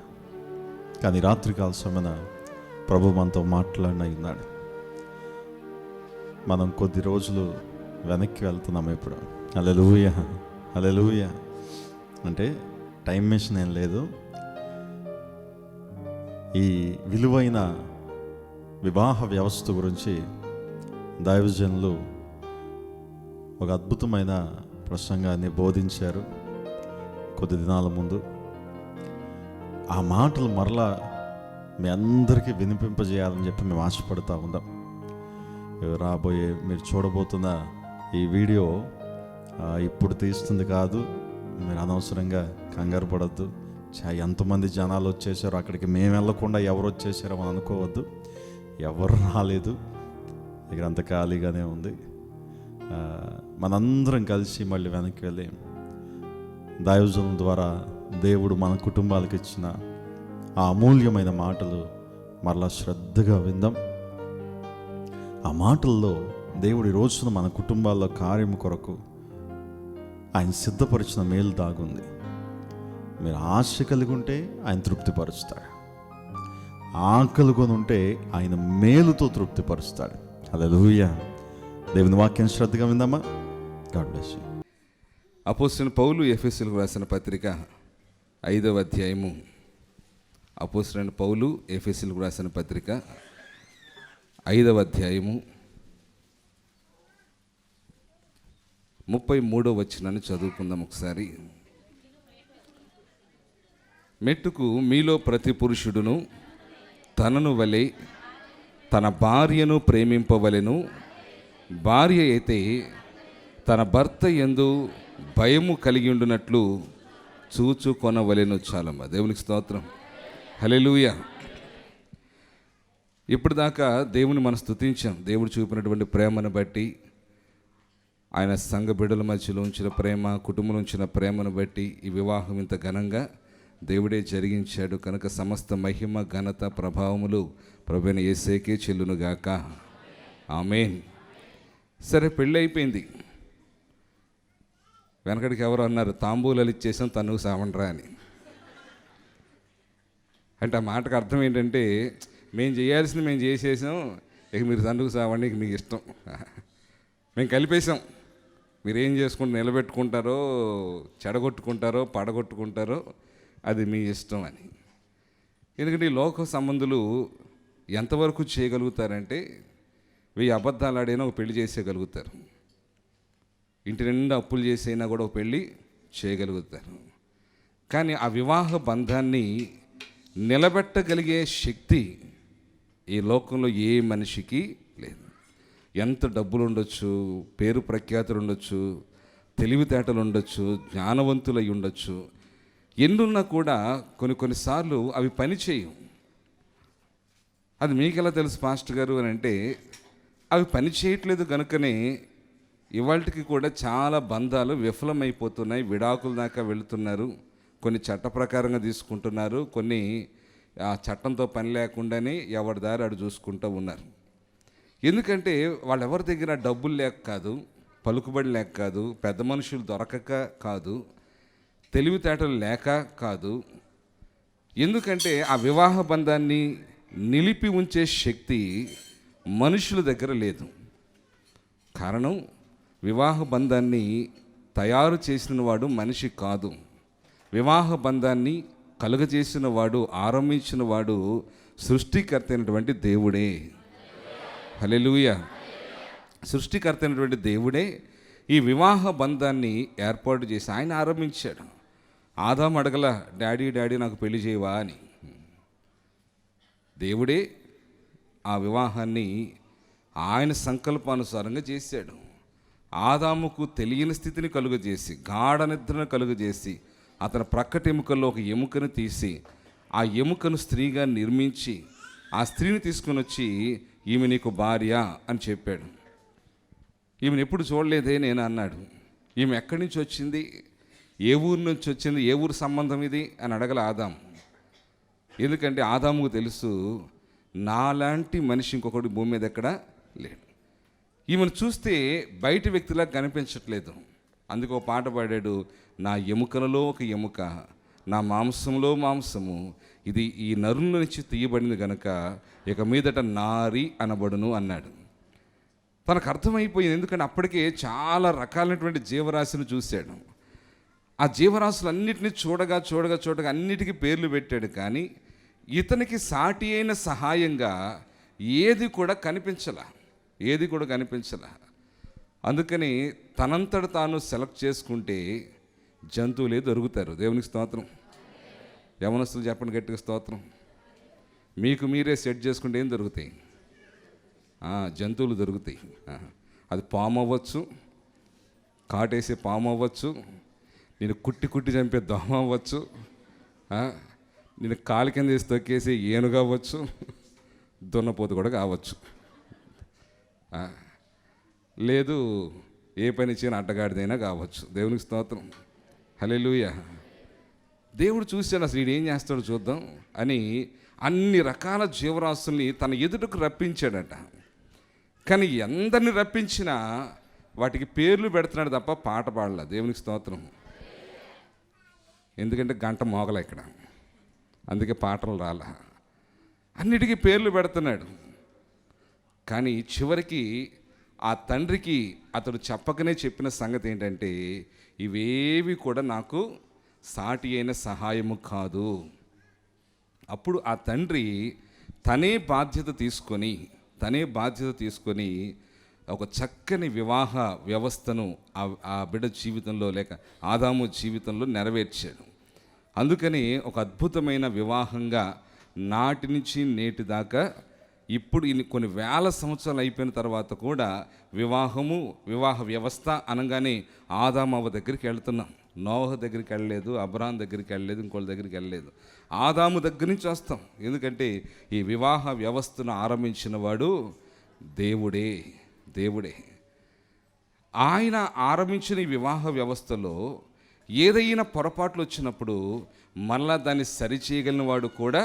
కానీ రాత్రికాల సమయన ప్రభు మనతో మాట్లాడిన ఉన్నాడు. మనం కొద్ది రోజులు వెనక్కి వెళ్తున్నాము. ఇప్పుడు హల్లెలూయా, హల్లెలూయా. అంటే టైం మెషిన్ ఏం లేదు. ఈ విలువైన వివాహ వ్యవస్థ గురించి దైవజనులు ఒక అద్భుతమైన ప్రసంగాన్ని బోధించారు కొద్ది దినాల ముందు. ఆ మాటలు మరలా మీ అందరికీ వినిపింపజేయాలని చెప్పి మేము ఆశపడుతూ ఉందాం. రాబోయే మీరు చూడబోతున్న ఈ వీడియో ఇప్పుడు తీస్తుంది కాదు. మీరు అనవసరంగా కంగారు పడద్దు. ఎంతమంది జనాలు వచ్చేసారో అక్కడికి మేము వెళ్ళకుండా ఎవరు వచ్చేసారో అని అనుకోవద్దు. ఎవరు రాలేదు, ఇక్కడ అంత ఖాళీగానే ఉంది. మనందరం కలిసి మళ్ళీ వెనక్కి వెళ్ళి దైవజనుల ద్వారా దేవుడు మన కుటుంబాలకు ఇచ్చిన ఆ అమూల్యమైన మాటలు మరలా శ్రద్ధగా విందాం. ఆ మాటల్లో దేవుడి రోజున మన కుటుంబాల్లో కార్యము కొరకు ఆయన సిద్ధపరిచిన మేలు దాగుంది. మీరు ఆశ కలిగి ఉంటే ఆయన తృప్తిపరుస్తాడు, ఆకలి కొని ఉంటే ఆయన మేలుతో తృప్తిపరుస్తాడు. హల్లెలూయా. దేవుని వాక్యం శ్రద్ధగా విందామా? God bless you. అపోస్తలుడైన పౌలు ఎఫెసీయులకు రాసిన పత్రిక 5వ అధ్యాయము. అపోస్తలుడైన పౌలు ఎఫెసీయులకు రాసిన పత్రిక 5వ అధ్యాయము 33వ వచనాన్ని చదువుకుందాం ఒకసారి. మెట్టుకు మీలో ప్రతి పురుషుడును తనను వలె తన భార్యను ప్రేమింపవలెను. భార్య అయితే తన భర్త యందు భయము కలిగి ఉండునట్లు చూచుకొనవలెను. చాలమ్మా, దేవునికి స్తోత్రం. హల్లెలూయా. ఇప్పుడు దాకా దేవుని మనం స్తుతించాం. దేవుడు చూపినటువంటి ప్రేమను బట్టి, ఆయన సంఘ బిడ్డల మధ్యలో ఉంచిన ప్రేమ, కుటుంబంలో ఉంచిన ప్రేమను బట్టి ఈ వివాహం ఇంత ఘనంగా దేవుడే జరిగించాడు కనుక సమస్త మహిమ, ఘనత, ప్రభావములు ప్రభువైన యేసుకే చెల్లునుగాక. ఆమేన్. సరే, పెళ్ళి అయిపోయింది. వెనకడికి ఎవరు అన్నారు, తాంబూలాలు ఇచ్చేసాం తనువు సావండ్రా అని. అంటే ఆ మాటకు అర్థం ఏంటంటే, మేము చేయాల్సింది మేము చేసేసాం, ఇక మీరు తండ్రికి సావండి, ఇక మీకు ఇష్టం, మేము కలిపేసాం, మీరు ఏం చేసుకుంటూ నిలబెట్టుకుంటారో, చెడగొట్టుకుంటారో, పడగొట్టుకుంటారో అది మీ ఇష్టం అని. ఎందుకంటే ఈ లోక సంబంధులు ఎంతవరకు చేయగలుగుతారంటే, 1000 అబద్ధాలు ఆడైనా ఒక పెళ్లి చేసేయగలుగుతారు. ఇంటి నిండా అప్పులు చేసైనా కూడా ఒక పెళ్ళి చేయగలుగుతారు. కానీ ఆ వివాహ బంధాన్ని నిలబెట్టగలిగే శక్తి ఈ లోకంలో ఏ మనిషికి లేదు. ఎంత డబ్బులు ఉండొచ్చు, పేరు ప్రఖ్యాతులు ఉండొచ్చు, తెలివితేటలు ఉండొచ్చు, జ్ఞానవంతులై ఉండొచ్చు, ఎన్నున్నా కూడా కొన్నిసార్లు అవి పని చేయవు. అది మీకెలా తెలుసు పాస్టర్ గారు అని అంటే, అవి పని చేయట్లేదు కనుకనే ఇవాళకి కూడా చాలా బంధాలు విఫలమైపోతున్నాయి. విడాకుల దాకా వెళుతున్నారు. కొన్ని చట్ట ప్రకారంగా తీసుకుంటున్నారు, కొన్ని ఆ చట్టంతో పని లేకుండానే ఎవరి దారి అడు చూసుకుంటూ ఉన్నారు. ఎందుకంటే వాళ్ళు ఎవరి దగ్గర డబ్బులు లేక కాదు, పలుకుబడి లేక కాదు, పెద్ద మనుషులు దొరకక కాదు, తెలివితేటలు లేక కాదు. ఎందుకంటే ఆ వివాహ బంధాన్ని నిలిపి ఉంచే శక్తి మనుషుల దగ్గర లేదు. కారణం, వివాహ బంధాన్ని తయారు చేసిన వాడు మనిషి కాదు. వివాహ బంధాన్ని కలుగజేసిన వాడు, ఆరంభించిన వాడు సృష్టికర్త అయినటువంటి దేవుడే. హల్లెలూయా. సృష్టికర్త అయినటువంటి దేవుడే ఈ వివాహ బంధాన్ని ఏర్పాటు చేసి ఆయన ఆరంభించాడు. ఆదాము అడగల, డాడీ నాకు పెళ్లి చేయవా అని. దేవుడే ఆ వివాహాన్ని ఆయన సంకల్పానుసారంగా చేశాడు. ఆదాముకు తెలియని స్థితిని కలుగజేసి, గాఢ నిద్రను కలుగజేసి, అతని ప్రక్కటి ఎముకల్లో ఒక ఎముకను తీసి, ఆ ఎముకను స్త్రీగా నిర్మించి, ఆ స్త్రీని తీసుకుని వచ్చి, ఈమె నీకు భార్య అని చెప్పాడు. ఈమెను ఎప్పుడు చూడలేదే నేను అన్నాడు. ఈమె ఎక్కడి నుంచి వచ్చింది, ఏ ఊరు నుంచి వచ్చింది, ఏ ఊరు సంబంధం ఇది అని అడగల ఆదాము. ఎందుకంటే ఆదాముకు తెలుసు, నాలాంటి మనిషి ఇంకొకటి భూమి మీద ఎక్కడ లేడు. ఈమెను చూస్తే బయట వ్యక్తిలా కనిపించట్లేదు. అందుకు ఒక పాట పాడాడు, నా ఎముకలలో ఒక ఎముక, నా మాంసంలో మాంసము, ఇది ఈ నరుల నుంచి తీయబడింది గనుక ఇక మీదట నారి అనబడును అన్నాడు. తనకు అర్థమైపోయింది. ఎందుకంటే అప్పటికే చాలా రకాలైనటువంటి జీవరాశిని చూశాడు. ఆ జీవరాశులన్నిటినీ చూడగా అన్నిటికీ పేర్లు పెట్టాడు. కానీ ఇతనికి సాటి అయిన సహాయంగా ఏది కూడా కనిపించలా. అందుకని తనంతట తాను సెలెక్ట్ చేసుకుంటే జంతువులే దొరుకుతారు. దేవునికి స్తోత్రం. యవనస్తులు చెప్పండి గట్టిగా స్తోత్రం. మీకు మీరే సెట్ చేసుకుంటే ఏం దొరుకుతాయి? జంతువులు దొరుకుతాయి. అది పాము అవ్వచ్చు, కాటేసే పాము అవ్వచ్చు, నేను కుట్టి చంపే దోమ అవ్వచ్చు, నేను కాలు కింద వేసి తొక్కేసి ఏనుగు అవ్వచ్చు, దున్నపోతు కూడా కావచ్చు. లేదు, ఏ పని చేయని అడ్డగాడిదైనా కావచ్చు. దేవునికి స్తోత్రం. హల్లెలూయా. దేవుడు చూశాడు, అసలు వీడు ఏం చేస్తాడో చూద్దాం అని అన్ని రకాల జీవరాశుల్ని తన ఎదుటకు రప్పించాడట. కానీ ఎందరిని రప్పించినా వాటికి పేర్లు పెడుతున్నాడు తప్ప పాట పాడలే. దేవునికి స్తోత్రం. ఎందుకంటే గంట మోగల ఇక్కడ, అందుకే పాటలు రాలా. అన్నిటికీ పేర్లు పెడుతున్నాడు. కానీ చివరికి ఆ తండ్రికి అతడు చెప్పకనే చెప్పిన సంగతి ఏంటంటే, ఇవేవి కూడా నాకు సాటి అయిన సహాయము కాదు. అప్పుడు ఆ తండ్రి తనే బాధ్యత తీసుకొని ఒక చక్కని వివాహ వ్యవస్థను ఆ బిడ్డ జీవితంలో, లేక ఆదాము జీవితంలో నెరవేర్చాడు. అందుకని ఒక అద్భుతమైన వివాహంగా నాటి నుంచి నేటి దాకా, ఇప్పుడు కొన్ని వేల సంవత్సరాలు అయిపోయిన తర్వాత కూడా వివాహ వ్యవస్థ అనగానే ఆదాము అవ్వ దగ్గరికి వెళ్తున్నాం. నోవహ దగ్గరికి వెళ్ళలేదు, అబ్రహాం దగ్గరికి వెళ్ళలేదు, ఇంకోళ్ళ దగ్గరికి వెళ్ళలేదు. ఆదాము దగ్గర నుంచి వస్తాం. ఎందుకంటే ఈ వివాహ వ్యవస్థను ఆరంభించిన వాడు దేవుడే. దేవుడే. ఆయన ఆరంభించిన ఈ వివాహ వ్యవస్థలో ఏదైనా పొరపాట్లు వచ్చినప్పుడు మళ్ళా దాన్ని సరిచేయగలిగిన వాడు కూడా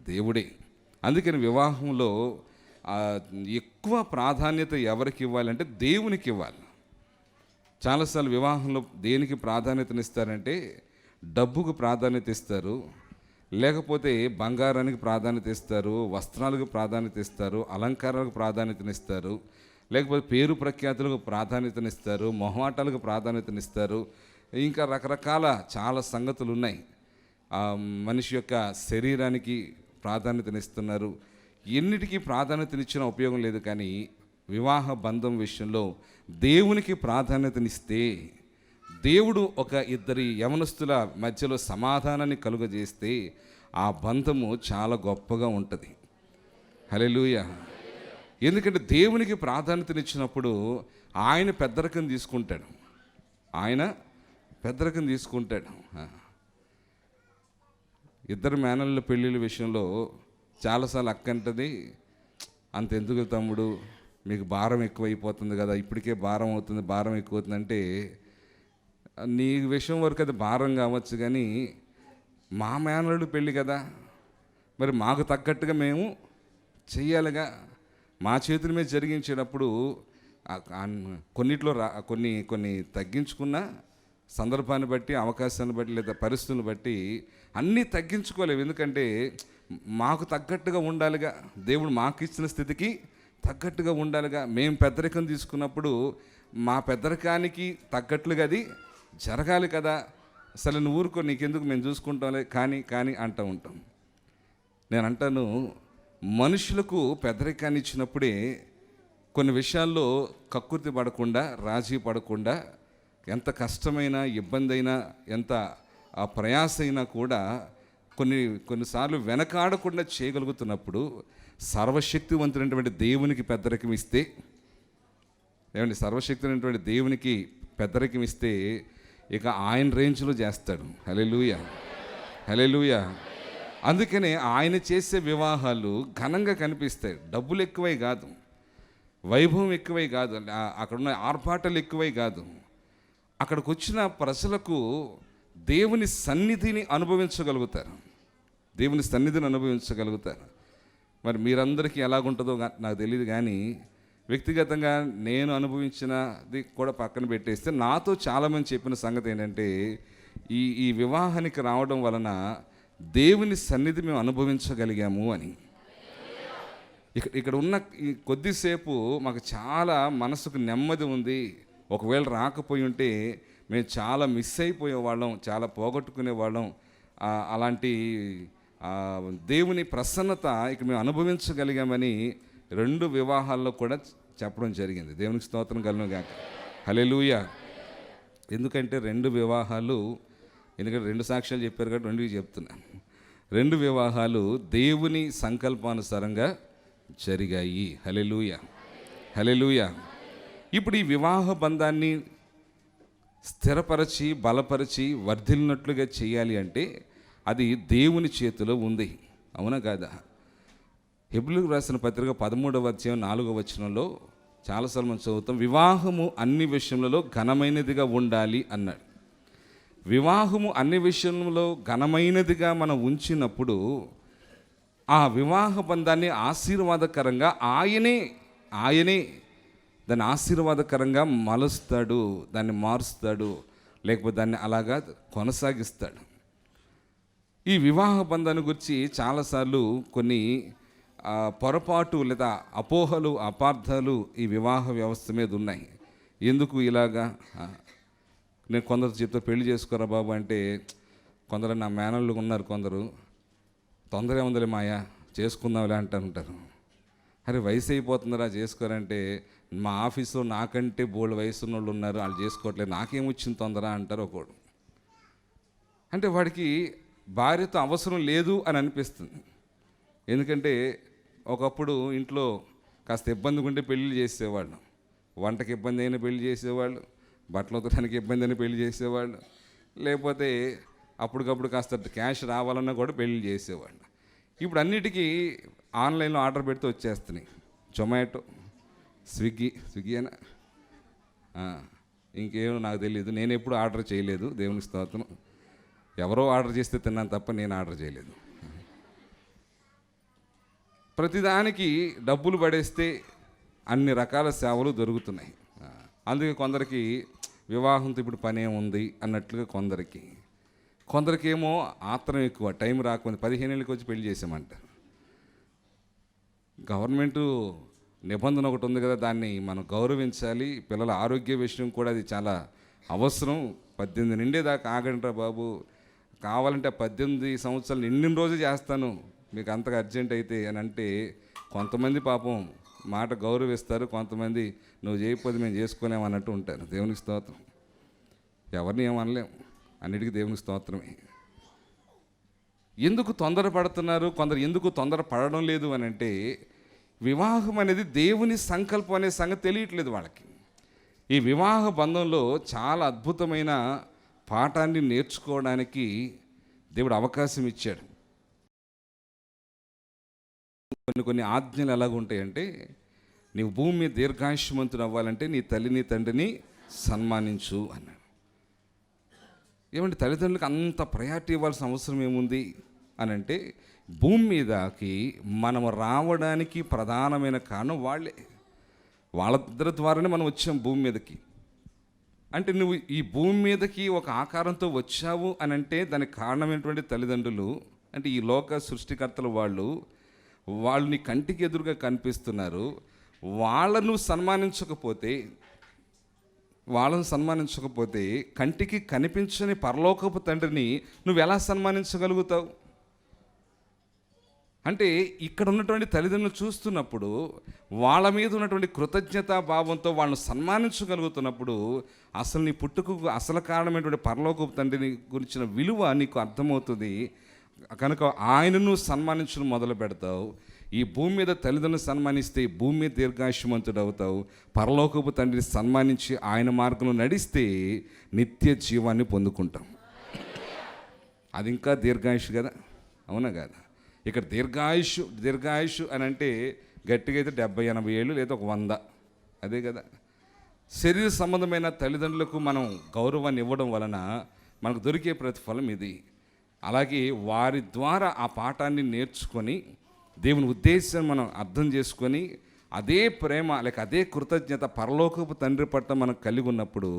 దేవుడే. అందుకని వివాహంలో ఎక్కువ ప్రాధాన్యత ఎవరికి ఇవ్వాలంటే దేవునికి ఇవ్వాలి. చాలాసార్లు వివాహంలో దేనికి ప్రాధాన్యతనిస్తారంటే డబ్బుకు ప్రాధాన్యత ఇస్తారు, లేకపోతే బంగారానికి ప్రాధాన్యత ఇస్తారు, వస్త్రాలకు ప్రాధాన్యత ఇస్తారు, అలంకారాలకు ప్రాధాన్యతనిస్తారు, లేకపోతే పేరు ప్రఖ్యాతులకు ప్రాధాన్యతనిస్తారు, మొహమాటాలకు ప్రాధాన్యతనిస్తారు. ఇంకా రకరకాల చాలా సంగతులు ఉన్నాయి. మనిషి యొక్క శరీరానికి ప్రాధాన్యతనిస్తున్నారు. ఎన్నిటికీ ప్రాధాన్యతనిచ్చిన ఉపయోగం లేదు. కానీ వివాహ బంధం విషయంలో దేవునికి ప్రాధాన్యతనిస్తే దేవుడు ఒక ఇద్దరి యవనస్తుల మధ్యలో సమాధానాన్ని కలుగజేస్తే ఆ బంధము చాలా గొప్పగా ఉంటుంది. హల్లెలూయా. ఎందుకంటే దేవునికి ప్రాధాన్యతనిచ్చినప్పుడు ఆయన పెద్దరికం తీసుకుంటాడు. ఆయన పెద్దరికం తీసుకుంటాడు. ఇద్దరు మేనళ్ళ పెళ్ళిళ్ళ విషయంలో చాలాసార్లు అక్కంటది, అంతెందుకు తమ్ముడు, మీకు భారం ఎక్కువైపోతుంది కదా, ఇప్పటికే భారం అవుతుంది, భారం ఎక్కువ అవుతుంది అంటే, నీ విషయం వరకు అది భారం కావచ్చు, కానీ మా మేనల్లుడు పెళ్ళి కదా, మరి మాకు తగ్గట్టుగా మేము చెయ్యాలిగా. మా చేతుల మీద జరిగించేటప్పుడు కొన్నిట్లో కొన్ని తగ్గించుకున్న సందర్భాన్ని బట్టి, అవకాశాన్ని బట్టి, లేదా పరిస్థితులను బట్టి అన్నీ తగ్గించుకోలేవు. ఎందుకంటే మాకు తగ్గట్టుగా ఉండాలిగా, దేవుడు మాకు ఇచ్చిన స్థితికి తగ్గట్టుగా ఉండాలిగా. మేము పెద్దరికం తీసుకున్నప్పుడు మా పెద్దరికానికి తగ్గట్లుగా అది జరగాలి కదా. అసలు నువ్వు ఊరుకో, నీకెందుకు, మేము చూసుకుంటాంలే, కానీ అంటూ ఉంటాం. నేను అంటాను, మనుషులకు పెద్దరికాన్ని ఇచ్చినప్పుడే కొన్ని విషయాల్లో కక్కుర్తి పడకుండా, రాజీ పడకుండా, ఎంత కష్టమైనా, ఇబ్బంది అయినా, ఎంత ప్రయాస అయినా కూడా కొన్నిసార్లు వెనకాడకుండా చేయగలుగుతున్నప్పుడు సర్వశక్తివంతుడైనటువంటి దేవునికి పెద్దరికం ఇస్తే, ఏమండి, సర్వశక్తివంతుడైనటువంటి దేవునికి పెద్దరికం ఇస్తే ఇక ఆయన రేంజ్లో చేస్తాడు. హల్లెలూయా, హల్లెలూయా. అందుకనే ఆయన చేసే వివాహాలు ఘనంగా కనిపిస్తాయి. డబ్బులు ఎక్కువై కాదు, వైభవం ఎక్కువై కాదు, అక్కడున్న ఆర్భాటాలు ఎక్కువై కాదు, అక్కడికి వచ్చిన ప్రజలకు దేవుని సన్నిధిని అనుభవించగలుగుతారు. దేవుని సన్నిధిని అనుభవించగలుగుతారు. మరి మీరందరికీ ఎలాగుంటుందో నాకు తెలియదు, కానీ వ్యక్తిగతంగా నేను అనుభవించినది కూడా పక్కన పెట్టేస్తే నాతో చాలామంది చెప్పిన సంగతి ఏంటంటే, ఈ వివాహానికి రావడం వలన దేవుని సన్నిధి మేము అనుభవించగలిగాము అని. ఇక్కడ ఉన్న ఈ కొద్దిసేపు మాకు చాలా మనసుకు నెమ్మది ఉంది. ఒకవేళ రాకపోయి ఉంటే మేము చాలా మిస్ అయిపోయేవాళ్ళం, చాలా పోగొట్టుకునేవాళ్ళం. అలాంటి దేవుని ప్రసన్నత ఇక మేము అనుభవించగలిగామని 2 వివాహాల్లో కూడా చెప్పడం జరిగింది. దేవునికి స్తోత్రం కలుగును గాక. హల్లెలూయా. ఎందుకంటే 2 వివాహాలు, ఎందుకంటే 2 సాక్ష్యాలు చెప్పారు కాబట్టి 2 చెప్తున్నాను. 2 వివాహాలు దేవుని సంకల్పానుసారంగా జరిగాయి. హల్లెలూయా, హల్లెలూయా. ఇప్పుడు ఈ వివాహ బంధాన్ని స్థిరపరచి, బలపరిచి, వర్ధిల్లినట్లుగా చేయాలి అంటే అది దేవుని చేతిలో ఉంది. అవునా కాదా? హెబ్రీయులకు రాసిన పత్రిక 13వ అధ్యాయం 4వ వచనంలో చాలాసార్లు మనం చదువుతాం, వివాహము అన్ని విషయములలో ఘనమైనదిగా ఉండాలి అన్నాడు. వివాహము అన్ని విషయంలో ఘనమైనదిగా మనం ఉంచినప్పుడు ఆ వివాహ బంధాన్ని ఆశీర్వాదకరంగా ఆయనే దాన్ని ఆశీర్వాదకరంగా మలుస్తాడు, దాన్ని మారుస్తాడు, లేకపోతే దాన్ని అలాగా కొనసాగిస్తాడు. ఈ వివాహ బంధాన్ని గురించి చాలాసార్లు కొన్ని పొరపాటు లేదా అపోహలు, అపార్థాలు ఈ వివాహ వ్యవస్థ మీద ఉన్నాయి. ఎందుకు ఇలాగా? నేను కొందరు చెప్తే పెళ్లి చేసుకోరా బాబు అంటే, కొందరు నా మేనళ్ళు ఉన్నారు, కొందరు తొందర ఏముందిలే మాయా చేసుకుందాంలే అంటారు. అరే వయసు అయిపోతుందిరా చేసుకోరంటే, మా ఆఫీస్లో నాకంటే బోల్డ్ వయసు ఉన్న వాళ్ళు ఉన్నారు, వాళ్ళు చేసుకోవట్లేదు, నాకేమొచ్చింది తొందర అంటారు ఒకడు. అంటే వాడికి భార్యతో అవసరం లేదు అని అనిపిస్తుంది. ఎందుకంటే ఒకప్పుడు ఇంట్లో కాస్త ఇబ్బందిగా ఉంటే పెళ్ళి చేసేవాళ్ళు, వంటకి ఇబ్బంది అయినా పెళ్లి చేసేవాళ్ళు, బట్టలు ఉతకడానికి ఇబ్బంది అని పెళ్లి చేసేవాళ్ళు, లేకపోతే అప్పటికప్పుడు కాస్త క్యాష్ రావాలన్నా కూడా పెళ్లి చేసేవాళ్ళు. ఇప్పుడు అన్నిటికీ ఆన్లైన్లో ఆర్డర్ పెడితే వచ్చేస్తున్నాయి. జొమాటో, స్విగ్గీ అయినా ఇంకేమో నాకు తెలియదు. నేను ఎప్పుడు ఆర్డర్ చేయలేదు, దేవునికి స్తోత్రం. ఎవరో ఆర్డర్ చేస్తే తిన్నాను తప్ప నేను ఆర్డర్ చేయలేదు. ప్రతిదానికి డబ్బులు పడేస్తే అన్ని రకాల సేవలు దొరుకుతున్నాయి. అందుకే కొందరికి వివాహంతో ఇప్పుడు పనే ఉంది అన్నట్లుగా కొందరికి ఏమో ఆత్రం ఎక్కువ, టైం రాకపోతే 15 ఏళ్ళకి వచ్చి పెళ్లి చేసామంటారు. గవర్నమెంటు నిబంధన ఒకటి ఉంది కదా, దాన్ని మనం గౌరవించాలి. పిల్లల ఆరోగ్య విషయం కూడా అది చాలా అవసరం. 18 నిండేదాకా ఆగండిరా బాబు, కావాలంటే 18 సంవత్సరాలు నిండిన రోజు చేస్తాను మీకు అంతగా అర్జెంట్ అయితే అని అంటే కొంతమంది పాపం మాట గౌరవిస్తారు, కొంతమంది నువ్వు చేయకపోతే మేము చేసుకోలేమన్నట్టు ఉంటారు. దేవునికి స్తోత్రం. ఎవరిని ఏమనలేం, అన్నిటికీ దేవునికి స్తోత్రమే. ఎందుకు తొందరపడుతున్నారు, కొందరు ఎందుకు తొందరపడడం లేదు అని అంటే వివాహం అనేది దేవుని సంకల్పం అనే సంగతి తెలియట్లేదు వాళ్ళకి. ఈ వివాహ బంధంలో చాలా అద్భుతమైన పాఠాన్ని నేర్చుకోవడానికి దేవుడు అవకాశం ఇచ్చాడు. కొన్ని ఆజ్ఞలు ఎలాగుంటాయంటే, నీవు భూమి మీద దీర్ఘాయుష్మంతుడు అవ్వాలంటే నీ తల్లిని తండ్రిని సన్మానించు అన్నాడు. ఏమంటే తల్లిదండ్రులకు అంత ప్రయారిటీ ఇవ్వాల్సిన అవసరం ఏముంది అని అంటే, భూమి మీదకి మనం రావడానికి ప్రధానమైన కారణం వాళ్ళిద్దరి ద్వారానే మనం వచ్చాం భూమి మీదకి. అంటే నువ్వు ఈ భూమి మీదకి ఒక ఆకారంతో వచ్చావు అని అంటే దానికి కారణమైనటువంటి తల్లిదండ్రులు, అంటే ఈ లోక సృష్టికర్తలు వాళ్ళు నీ కంటికి ఎదురుగా కనిపిస్తున్నారు. వాళ్ళను సన్మానించకపోతే కంటికి కనిపించని పరలోకపు తండ్రిని నువ్వు ఎలా సన్మానించగలుగుతావు? అంటే ఇక్కడ ఉన్నటువంటి తల్లిదండ్రులు చూస్తున్నప్పుడు వాళ్ళ మీద ఉన్నటువంటి కృతజ్ఞతా భావంతో వాళ్ళని సన్మానించగలుగుతున్నప్పుడు అసలు నీ పుట్టుకు అసలు కారణమైనటువంటి పరలోకపు తండ్రిని గురించిన విలువ నీకు అర్థమవుతుంది. కనుక ఆయనను సన్మానించడం మొదలు పెడతావు. ఈ భూమి మీద తల్లిదండ్రులను సన్మానిస్తే భూమి మీద దీర్ఘాయుష్మంతుడు అవుతావు. పరలోకపు తండ్రిని సన్మానించి ఆయన మార్గంలో నడిస్తే నిత్య జీవాన్ని పొందుకుంటాం. అది ఇంకా దీర్ఘాయుష్ కదా, అవునా కదా? ఇక్కడ దీర్ఘాయుష్ అని అంటే గట్టిగా అయితే 70-80 ఏళ్ళు లేదా ఒక 100, అదే కదా. శరీర సంబంధమైన తల్లిదండ్రులకు మనం గౌరవాన్ని ఇవ్వడం వలన మనకు దొరికే ప్రతిఫలం ఇది. అలాగే వారి ద్వారా ఆ పాఠాన్ని నేర్చుకొని దేవుని ఉద్దేశాన్ని మనం అర్థం చేసుకొని అదే ప్రేమ లేక అదే కృతజ్ఞత పరలోకపు తండ్రి పట్ల మనం కలిగి ఉన్నప్పుడు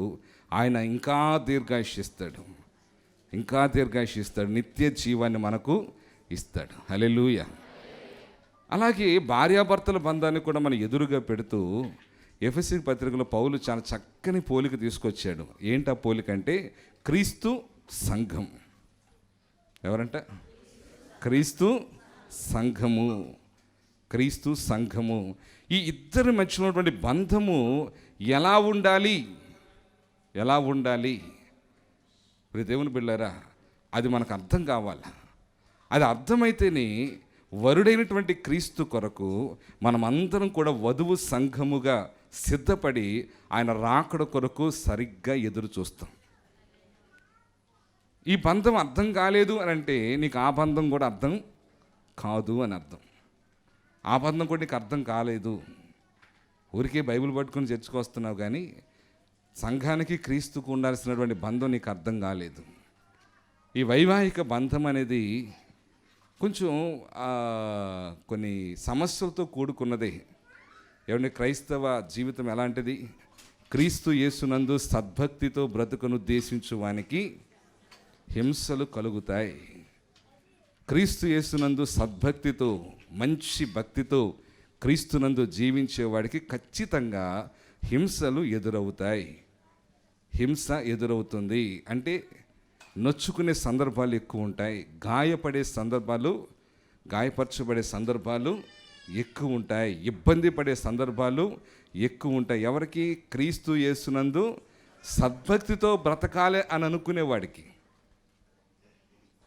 ఆయన ఇంకా దీర్ఘాయుషిస్తాడు, నిత్య జీవాన్ని మనకు ఇస్తాడు. హల్లెలూయా. అలాగే భార్యాభర్తల బంధాన్ని కూడా మనం ఎదురుగా పెడుతూ ఎఫెసీ పత్రికలో పౌలు చాలా చక్కని పోలిక తీసుకొచ్చాడు. ఏంటి ఆ పోలిక అంటే, క్రీస్తు సంఘం. ఎవరంట? క్రీస్తు సంఘము. ఈ ఇద్దరి మధ్య ఉన్నటువంటి బంధము ఎలా ఉండాలి ఇప్పుడు దేవుని బిడ్డలారా, అది మనకు అర్థం కావాలి. అది అర్థమైతేనే వరుడైనటువంటి క్రీస్తు కొరకు మనమందరం కూడా వధువు సంఘముగా సిద్ధపడి ఆయన రాకడ కొరకు సరిగ్గా ఎదురు చూస్తాం. ఈ బంధం అర్థం కాలేదు అని అంటే నీకు ఆ బంధం కూడా అర్థం కాదు అని అర్థం. ఆ బంధం కూడా నీకు అర్థం కాలేదు. ఊరికే బైబిల్ పట్టుకుని చర్చకు వస్తున్నావు కానీ సంఘానికి క్రీస్తుకు ఉండాల్సినటువంటి బంధం నీకు అర్థం కాలేదు. ఈ వైవాహిక బంధం అనేది కొంచెం కొన్ని సమస్యలతో కూడుకున్నదే. ఏమంటే క్రైస్తవ జీవితం ఎలాంటిది? క్రీస్తు యేసునందు సద్భక్తితో బ్రతుకును ఉద్దేశించు వానికి హింసలు కలుగుతాయి. క్రీస్తు యేసునందు సద్భక్తితో మంచి భక్తితో క్రీస్తునందు జీవించేవాడికి ఖచ్చితంగా హింసలు ఎదురవుతాయి. హింస ఎదురవుతుంది అంటే నొచ్చుకునే సందర్భాలు ఎక్కువ ఉంటాయి, గాయపరచబడే సందర్భాలు ఎక్కువ ఉంటాయి, ఇబ్బంది పడే సందర్భాలు ఎక్కువ ఉంటాయి. ఎవరికి? క్రీస్తు యేసునందు సద్భక్తితో బ్రతకాలి అని అనుకునేవాడికి.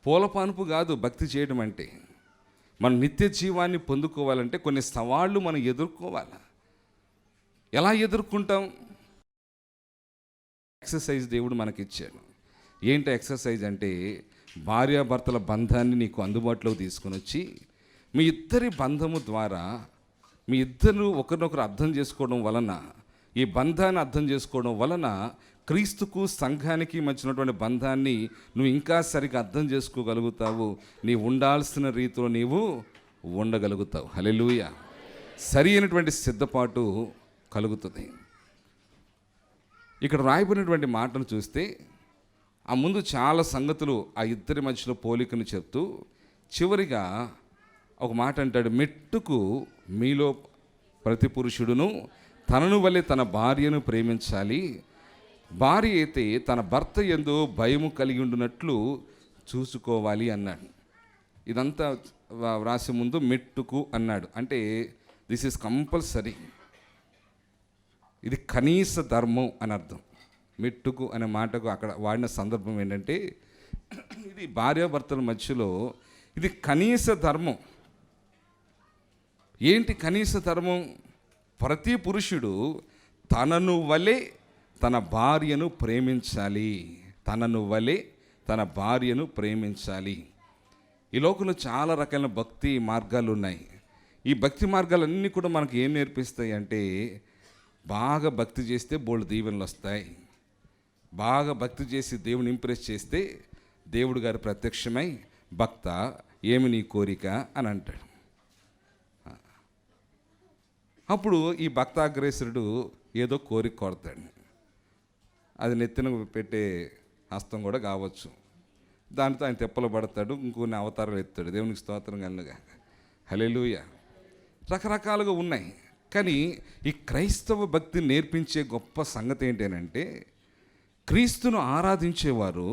పూలపానుపు కాదు భక్తి చేయడం అంటే. మనం నిత్య జీవాన్ని పొందుకోవాలంటే కొన్ని సవాళ్ళు మనం ఎదుర్కోవాలి. ఎలా ఎదుర్కొంటాం? ఎక్సర్సైజ్ దేవుడు మనకిచ్చాడు. ఏంటి ఎక్సర్సైజ్ అంటే, భార్యాభర్తల బంధాన్ని నీకు అందుబాటులోకి తీసుకొని వచ్చి, మీ ఇద్దరి బంధము ద్వారా మీ ఇద్దరు ఒకరినొకరు అర్థం చేసుకోవడం వలన, ఈ బంధాన్ని అర్థం చేసుకోవడం వలన క్రీస్తుకు సంఘానికి మధ్యనటువంటి బంధాన్ని నువ్వు ఇంకా సరిగ్గా అర్థం చేసుకోగలుగుతావు. నీవు ఉండాల్సిన రీతిలో నీవు ఉండగలుగుతావు. హల్లెలూయా. సరి అయినటువంటి సిద్ధపాటు కలుగుతుంది. ఇక్కడ రాయబడినటువంటి మాటను చూస్తే ఆ ముందు చాలా సంగతులు ఆ ఇద్దరి మధ్యలో పోలికను చెప్తూ చివరిగా ఒక మాట అంటాడు, మెట్టుకు మీలో ప్రతి పురుషుడును తనను వలె తన భార్యను ప్రేమించాలి, భార్య అయితే తన భర్త యందు భయము కలిగి ఉండునట్లు చూసుకోవాలి అన్నాడు. ఇదంతా వ్రాసే ముందు మెట్టుకు అన్నాడు. అంటే దిస్ ఈజ్ కంపల్సరీ, ఇది కనీస ధర్మం అని అర్థం. మెట్టుకు అనే మాటకు అక్కడ వాడిన సందర్భం ఏంటంటే, ఇది భార్యాభర్తల మధ్యలో ఇది కనీస ధర్మం. ఏంటి కనీస ధర్మం? ప్రతి పురుషుడు తనను వలె తన భార్యను ప్రేమించాలి. తనను వలె తన భార్యను ప్రేమించాలి. ఈ లోకంలో చాలా రకాల భక్తి మార్గాలు ఉన్నాయి. ఈ భక్తి మార్గాలన్నీ కూడా మనకు ఏం నేర్పిస్తాయి అంటే, బాగా భక్తి చేస్తే బోల్డ్ దీవెనలు వస్తాయి. బాగా భక్తి చేసి దేవుని ఇంప్రెస్ చేస్తే దేవుడు గారు ప్రత్యక్షమై, భక్త ఏమి నీ కోరిక అని అంటాడు. అప్పుడు ఈ భక్తాగ్రేసరుడు ఏదో కోరిక కోరతాడు. అది నెత్తిన పెట్టే హస్తం కూడా కావచ్చు. దానితో ఆయన తెప్పలు పడతాడు, ఇంకొన్ని అవతారాలు ఎత్తాడు. దేవునికి స్తోత్రం కలుగుగా. హల్లెలూయా. రకరకాలుగా ఉన్నాయి. కానీ ఈ క్రైస్తవ భక్తి నేర్పించే గొప్ప సంగతి ఏంటంటే, క్రీస్తును ఆరాధించేవారు,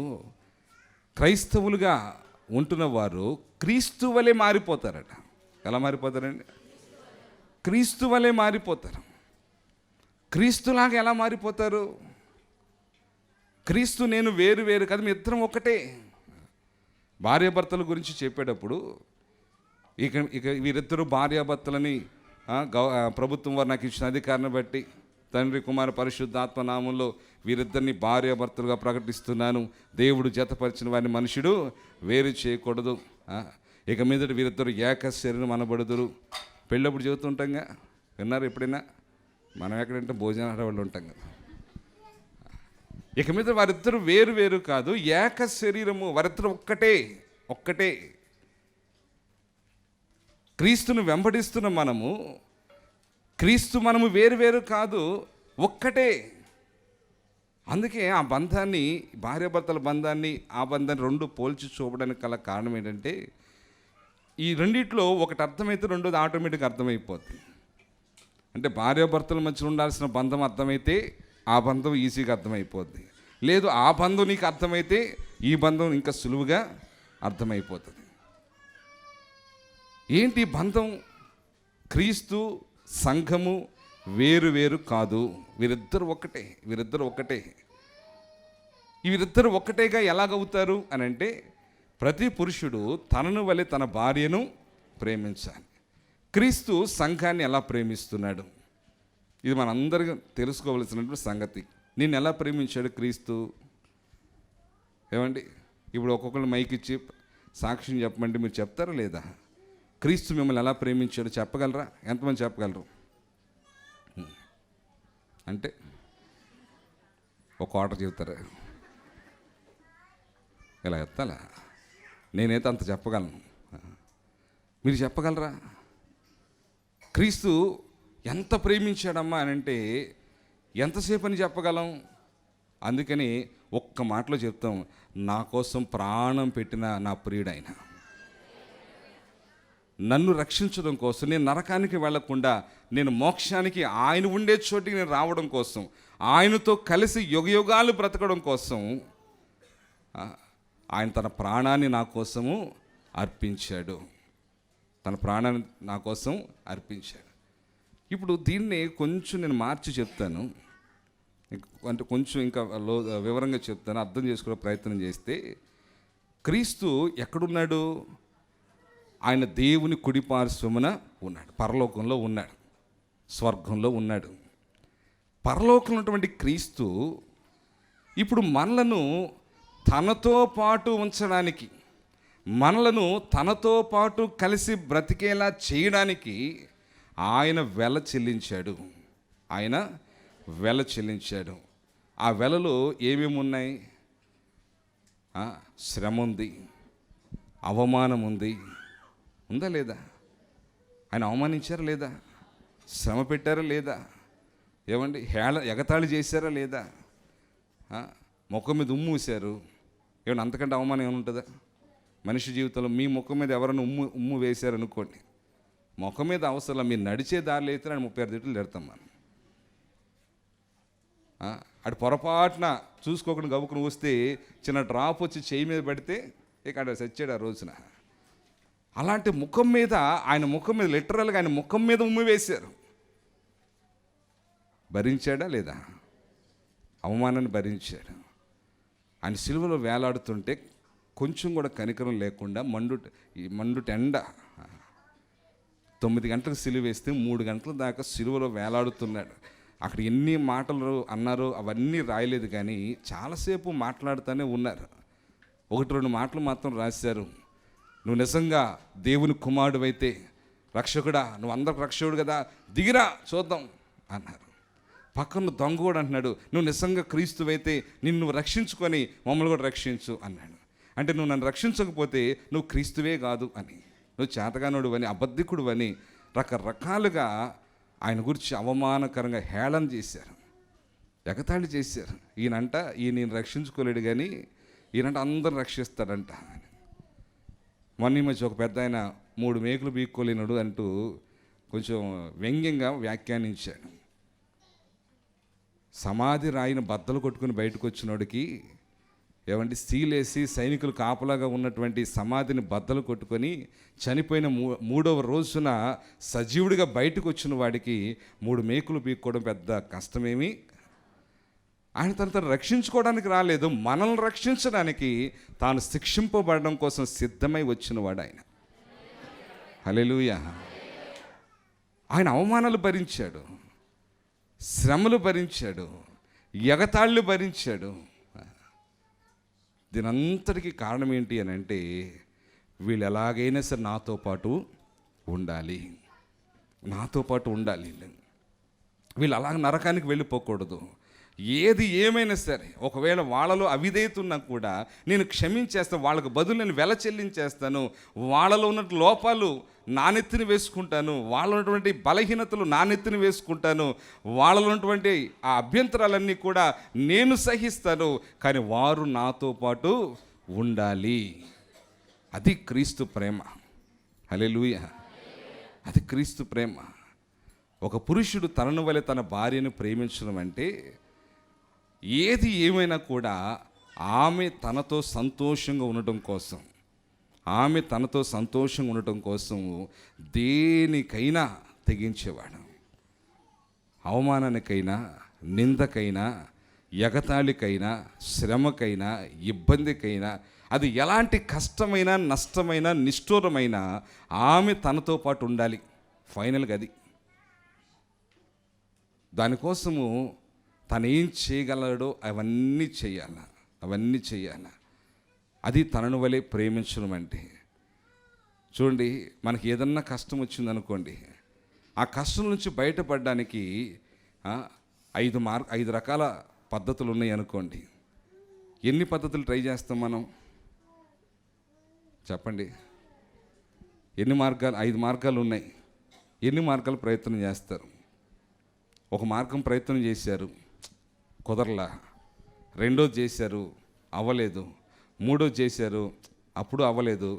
క్రైస్తవులుగా ఉంటున్న వారు క్రీస్తు వలె మారిపోతారట. ఎలా మారిపోతారండి? క్రీస్తు వలె మారిపోతారు. క్రీస్తులాగా ఎలా మారిపోతారు? క్రీస్తు నేను వేరు వేరు కదా, మీ ఇద్దరం ఒకటే. భార్యాభర్తల గురించి చెప్పేటప్పుడు ఇక ఇక వీరిద్దరూ భార్యాభర్తలని ప్రభుత్వం వారు నాకు ఇచ్చిన అధికారాన్ని బట్టి తండ్రి కుమార పరిశుద్ధాత్మ నామంలో వీరిద్దరిని భార్యాభర్తలుగా ప్రకటిస్తున్నాను. దేవుడు జతపరిచిన వారిని మనుషుడు వేరు చేయకూడదు. ఇక మీదట వీరిద్దరు ఏక శరీరం అనబడుదురు. పెళ్ళప్పుడు చెబుతుంటాంగా, విన్నారు ఎప్పుడైనా? మనం ఎక్కడంటే భోజనం ఆడవాళ్ళు ఉంటాం కదా. ఇక మీద వారిద్దరు వేరు వేరు కాదు, ఏక శరీరము. వారిద్దరు ఒక్కటే ఒక్కటే. క్రీస్తును వెంబడిస్తున్న మనము, క్రీస్తు మనము వేరు వేరు కాదు, ఒక్కటే. అందుకే ఆ బంధాన్ని, భార్యాభర్తల బంధాన్ని, ఆ బంధాన్ని రెండు పోల్చి చూపడానికి గల కారణం ఏంటంటే, ఈ రెండిట్లో ఒకటి అర్థమైతే రెండోది ఆటోమేటిక్గా అర్థమైపోద్ది. అంటే భార్యాభర్తల మధ్య ఉండాల్సిన బంధం అర్థమైతే ఆ బంధం ఈజీగా అర్థమైపోద్ది. లేదు, ఆ బంధం నీకు అర్థమైతే ఈ బంధం ఇంకా సులువుగా అర్థమైపోతుంది. ఏంటి బంధం? క్రీస్తు సంఘము వేరు వేరు కాదు, వీరిద్దరు ఒకటే. వీరిద్దరు ఒకటే. వీరిద్దరు ఒకటేగా ఎలాగవుతారు అని అంటే, ప్రతి పురుషుడు తనను వలె తన భార్యను ప్రేమించాలి. క్రీస్తు సంఘాన్ని ఎలా ప్రేమిస్తున్నాడు? ఇది మనందరికీ తెలుసుకోవలసినటువంటి సంగతి. నిన్ను ఎలా ప్రేమించాడు క్రీస్తు? ఏమండి, ఇప్పుడు ఒక్కొక్కరు మైక్ ఇచ్చి సాక్ష్యం చెప్పమంటే మీరు చెప్తారా లేదా? క్రీస్తు మిమ్మల్ని ఎలా ప్రేమించాడు చెప్పగలరా? ఎంతమంది చెప్పగలరు? అంటే ఒక ఆర్డర్ చెబుతారా? ఇలా చెప్తాలా? నేనైతే అంత చెప్పగలను. మీరు చెప్పగలరా? క్రీస్తు ఎంత ప్రేమించాడమ్మా అని అంటే ఎంతసేపు అని చెప్పగలం? అందుకని ఒక్క మాటలో చెప్తాం, నా కోసం ప్రాణం పెట్టిన నా ప్రియుడైన, నన్ను రక్షించడం కోసం, నేను నరకానికి వెళ్లకుండా నేను మోక్షానికి, ఆయన ఉండే చోటికి నేను రావడం కోసం, ఆయనతో కలిసి యుగయుగాలు బ్రతకడం కోసం ఆయన తన ప్రాణాన్ని నా కోసము అర్పించాడు. తన ప్రాణాన్ని నా కోసం అర్పించాడు. ఇప్పుడు దీన్ని కొంచెం నేను మార్చి చెప్తాను, అంటే కొంచెం ఇంకా వివరంగా చెప్తాను, అర్థం చేసుకునే ప్రయత్నం చేస్తే. క్రీస్తు ఎక్కడున్నాడు? ఆయన దేవుని కుడిపార్శ్వమున ఉన్నాడు, పరలోకంలో ఉన్నాడు, స్వర్గంలో ఉన్నాడు. పరలోకంలో ఉన్నటువంటి క్రీస్తు ఇప్పుడు మనలను తనతో పాటు ఉంచడానికి, మనలను తనతో పాటు కలిసి బ్రతికేలా చేయడానికి ఆయన వెల చెల్లించాడు. ఆయన వెల చెల్లించాడు. ఆ వెలలో ఏమేమి ఉన్నాయి? శ్రమ ఉంది, అవమానం ఉంది. ఉందా లేదా? ఆయన అవమానించారా లేదా? శ్రమ పెట్టారా లేదా? ఏమండి, ఎగతాళి చేశారా లేదా? ముఖం మీద ఉమ్మూసారు. ఏమన్నా అంతకంటే అవమానం ఏమైనా ఉంటుందా మనిషి జీవితంలో? మీ ముఖం మీద ఎవరైనా ఉమ్ము వేశారనుకోండి, ముఖం మీద అవసరం, మీరు నడిచే దారిలో అయితే నేను 36 తిట్లు తిడతాం మనం. అటు పొరపాటున చూసుకోకుండా గబుకుని వస్తే చిన్న డ్రాప్ వచ్చి చేయి మీద పడితే ఇక్కడ చచ్చాడు ఆ రోజున. అలాంటి ముఖం మీద, ఆయన ముఖం మీద లిటరల్గా ఆయన ముఖం మీద ఉమ్మి వేశారు. భరించాడా లేదా? అవమానాన్ని భరించాడు. ఆయన సిలువలో వేలాడుతుంటే కొంచెం కూడా కనికరం లేకుండా మండుట ఎండ, 9 గంటలకు సిలువ వేస్తే 3 గంటల దాకా సిలువలో వేలాడుతున్నాడు. అక్కడ ఎన్ని మాటలు అన్నారో అవన్నీ రాయలేదు, కానీ చాలాసేపు మాట్లాడుతూనే ఉన్నారు. 1-2 మాటలు మాత్రం రాశారు. నువ్వు నిజంగా దేవుని కుమారుడు అయితే, రక్షకుడా, నువ్వు అందరికి రక్షకుడు కదా, దిగిరా చూద్దాం అన్నారు. పక్కన దొంగ కూడా అంటున్నాడు, నువ్వు నిజంగా క్రీస్తువైతే నిన్ను రక్షించుకొని మమ్మల్ని కూడా రక్షించు అన్నాడు. అంటే నువ్వు నన్ను రక్షించకపోతే నువ్వు క్రీస్తువే కాదు అని, నువ్వు చేతగానుడు అని, అబద్ధికుడు అని రకరకాలుగా ఆయన గురించి అవమానకరంగా హేళన చేశారు, ఎగతాళి చేశారు. ఈయన రక్షించుకోలేడు, కానీ ఈయనంట అందరిని రక్షిస్తాడంట. మొన్న మధ్య ఒక పెద్ద ఆయన 3 మేకులు బీక్కోలేనుడు అంటూ కొంచెం వ్యంగ్యంగా వ్యాఖ్యానించాడు. సమాధి రాయిని బద్దలు కొట్టుకుని బయటకు వచ్చినోడికి, ఏమంటే సీలేసి సైనికులు కాపలాగా ఉన్నటువంటి సమాధిని బద్దలు కొట్టుకొని చనిపోయిన 3వ రోజున సజీవుడిగా బయటకు వచ్చిన వాడికి 3 మేకులు పీక్కోవడం పెద్ద కష్టమేమి. ఆయన తను రక్షించుకోవడానికి రాలేదు, మనల్ని రక్షించడానికి తాను శిక్షింపబడడం కోసం సిద్ధమై వచ్చినవాడు ఆయన. హల్లెలూయా. ఆయన అవమానాలు భరించాడు, శ్రమలు భరించాడు, ఎగతాళ్ళు భరించాడు. దీనంతటికీ కారణం ఏంటి అని అంటే, వీళ్ళు ఎలాగైనా సరే నాతో పాటు ఉండాలి, వీళ్ళు అలాగ నరకానికి వెళ్ళిపోకూడదు. ఏది ఏమైనా సరే, ఒకవేళ వాళ్ళలో అవిధేయత ఉన్నా కూడా నేను క్షమించేస్తాను, వాళ్ళకు బదులు నేను వెల చెల్లించేస్తాను. వాళ్ళలో ఉన్న లోపాలు నా నెత్తిని వేసుకుంటాను, వాళ్ళలో ఉన్నటువంటి బలహీనతలు నా నెత్తిని వేసుకుంటాను, వాళ్ళలో ఉన్నటువంటి ఆ అభ్యంతరాలన్నీ కూడా నేను సహిస్తాను, కానీ వారు నాతో పాటు ఉండాలి. అది క్రీస్తు ప్రేమ. హల్లెలూయా. అది క్రీస్తు ప్రేమ. ఒక పురుషుడు తనను వలె తన భార్యను ప్రేమించడం అంటే, ఏది ఏమైనా కూడా ఆమె తనతో సంతోషంగా ఉండటం కోసం, దేనికైనా తెగించేవాడు. అవమానానికైనా, నిందకైనా, ఎగతాళికైనా, శ్రమకైనా, ఇబ్బందికైనా, అది ఎలాంటి కష్టమైన, నష్టమైన, నిష్ఠూరమైన ఆమె తనతో పాటు ఉండాలి. ఫైనల్గా అది. దానికోసము తను ఏం చేయగలడో అవన్నీ చేయాల. అది తనను వలె ప్రేమించడం అంటే. చూడండి, మనకి ఏదన్నా కష్టం వచ్చిందనుకోండి, ఆ కష్టం నుంచి బయటపడడానికి 5 రకాల పద్ధతులు ఉన్నాయి అనుకోండి. ఎన్ని పద్ధతులు ట్రై చేస్తాం మనం? చెప్పండి. 5 మార్గాలు ఉన్నాయి. ఎన్ని మార్గాలు ప్రయత్నం చేస్తారు? ఒక మార్గం ప్రయత్నం చేశారు, కుదరలా. 2వది చేశారు, అవ్వలేదు. 3వది చేశారు, అప్పుడు అవ్వలేదు.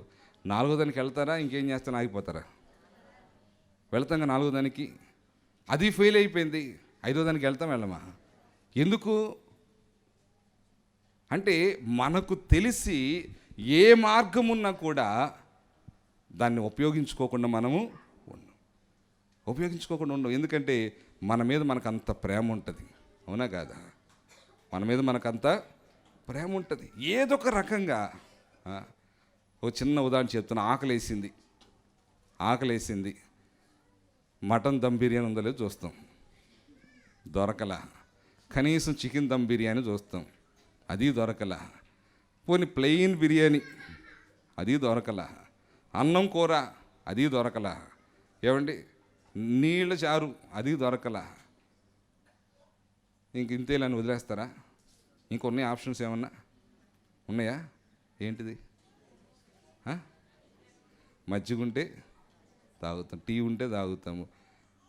4వ దానికి వెళ్తారా? ఇంకేం చేస్తాను, ఆగిపోతారా? వెళ్తాం 4వ దానికి, అది ఫెయిల్ అయిపోయింది. 5వ దానికి వెళ్ళమా? ఎందుకు అంటే, మనకు తెలిసి ఏ మార్గం ఉన్నా కూడా దాన్ని ఉపయోగించుకోకుండా ఉండం. ఎందుకంటే మన మీద మనకు అంత ప్రేమ ఉంటుంది, అవునా కాదా? మన మీద మనకంత ప్రేమ ఉంటుంది. ఏదో ఒక రకంగా ఒక చిన్న ఉదాహరణ చెప్తున్నా. ఆకలేసింది, మటన్ దమ్ బిర్యానీ ఉందో లేదో చూస్తాం, దొరకలా. కనీసం చికెన్ దమ్ బిర్యానీ చూస్తాం, అది దొరకలా. పోనీ ప్లెయిన్ బిర్యానీ, అది దొరకలా. అన్నం కూర, అది దొరకలా. ఏమండి, నీళ్ళ చారు, అది దొరకలా. ఇంతేలని వదిలేస్తారా? ఇంకొన్ని ఆప్షన్స్ ఏమన్నా ఉన్నాయా? ఏంటిది? మజ్జిగ ఉంటే తాగుతాం, టీ ఉంటే తాగుతాము.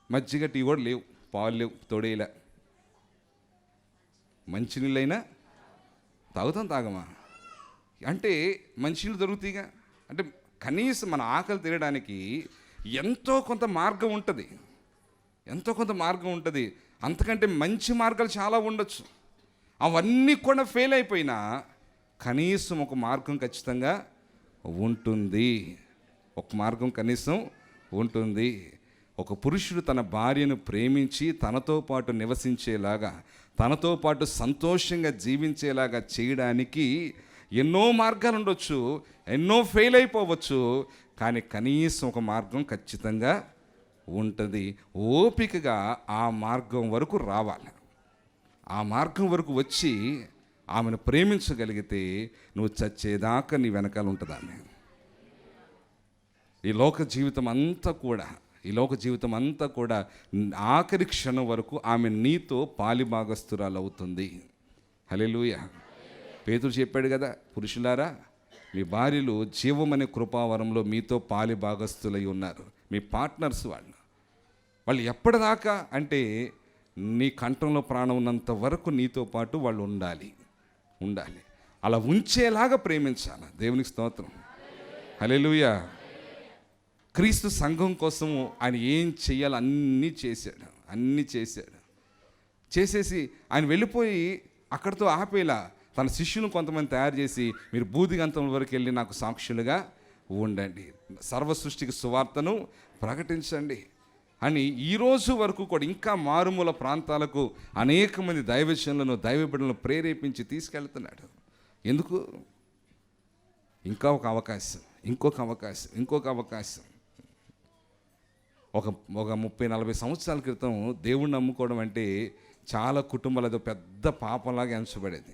మజ్జిగ టీ కూడా లేవు, పాలు లేవు, తొడేలా. మంచినీళ్ళైనా తాగమా? అంటే మంచినీళ్ళు దొరుకుతాయిగా. అంటే కనీసం మన ఆకలి తీరడానికి ఎంతో కొంత మార్గం ఉంటుంది, అంతకంటే మంచి మార్గాలు చాలా ఉండొచ్చు. అవన్నీ కూడా ఫెయిల్ అయిపోయినా కనీసం ఒక మార్గం ఖచ్చితంగా ఉంటుంది. ఒక పురుషుడు తన భార్యను ప్రేమించి తనతో పాటు నివసించేలాగా, తనతో పాటు సంతోషంగా జీవించేలాగా చేయడానికి ఎన్నో మార్గాలు ఉండొచ్చు, ఎన్నో ఫెయిల్ అయిపోవచ్చు, కానీ కనీసం ఒక మార్గం ఖచ్చితంగా ఉంటుంది. ఓపికగా ఆ మార్గం వరకు రావాలి. ఆ మార్గం వరకు వచ్చి ఆమెను ప్రేమించగలిగితే నువ్వు చచ్చేదాకా నీ వెనకాల ఉంటుంది ఆమె. ఈ లోక జీవితం అంతా కూడా ఆఖరి క్షణం వరకు ఆమె నీతో పాలిభాగస్తురాలు అవుతుంది. హల్లెలూయా. పేతురు చెప్పాడు కదా, పురుషులారా మీ భార్యలు జీవమనే కృపావరంలో మీతో పాలిభాగస్తులై ఉన్నారు. మీ పార్ట్నర్స్ వాళ్ళు ఎప్పటిదాకా అంటే నీ కంఠంలో ప్రాణం ఉన్నంత వరకు నీతో పాటు వాళ్ళు ఉండాలి. అలా ఉంచేలాగా ప్రేమించాలి. దేవునికి స్తోత్రం. హల్లెలూయా. క్రీస్తు సంఘం కోసము ఆయన ఏం చేయాలో అన్నీ చేశాడు. చేసేసి ఆయన వెళ్ళిపోయి అక్కడితో ఆపేలా తన శిష్యులను కొంతమంది తయారు చేసి, మీరు బూదిగంతం వరకు వెళ్ళి నాకు సాక్షులుగా ఉండండి, సర్వ సృష్టికి సువార్తను ప్రకటించండి అని ఈరోజు వరకు కూడా ఇంకా మారుమూల ప్రాంతాలకు అనేక మంది దైవజనులను, దైవబిడ్డలను ప్రేరేపించి తీసుకెళ్తున్నాడు. ఎందుకు? ఇంకొక అవకాశం. ఒక 30-40 సంవత్సరాల క్రితం దేవుణ్ణి నమ్ముకోవడం అంటే చాలా కుటుంబాలతో పెద్ద పాపంలాగా ఎంచబడేది.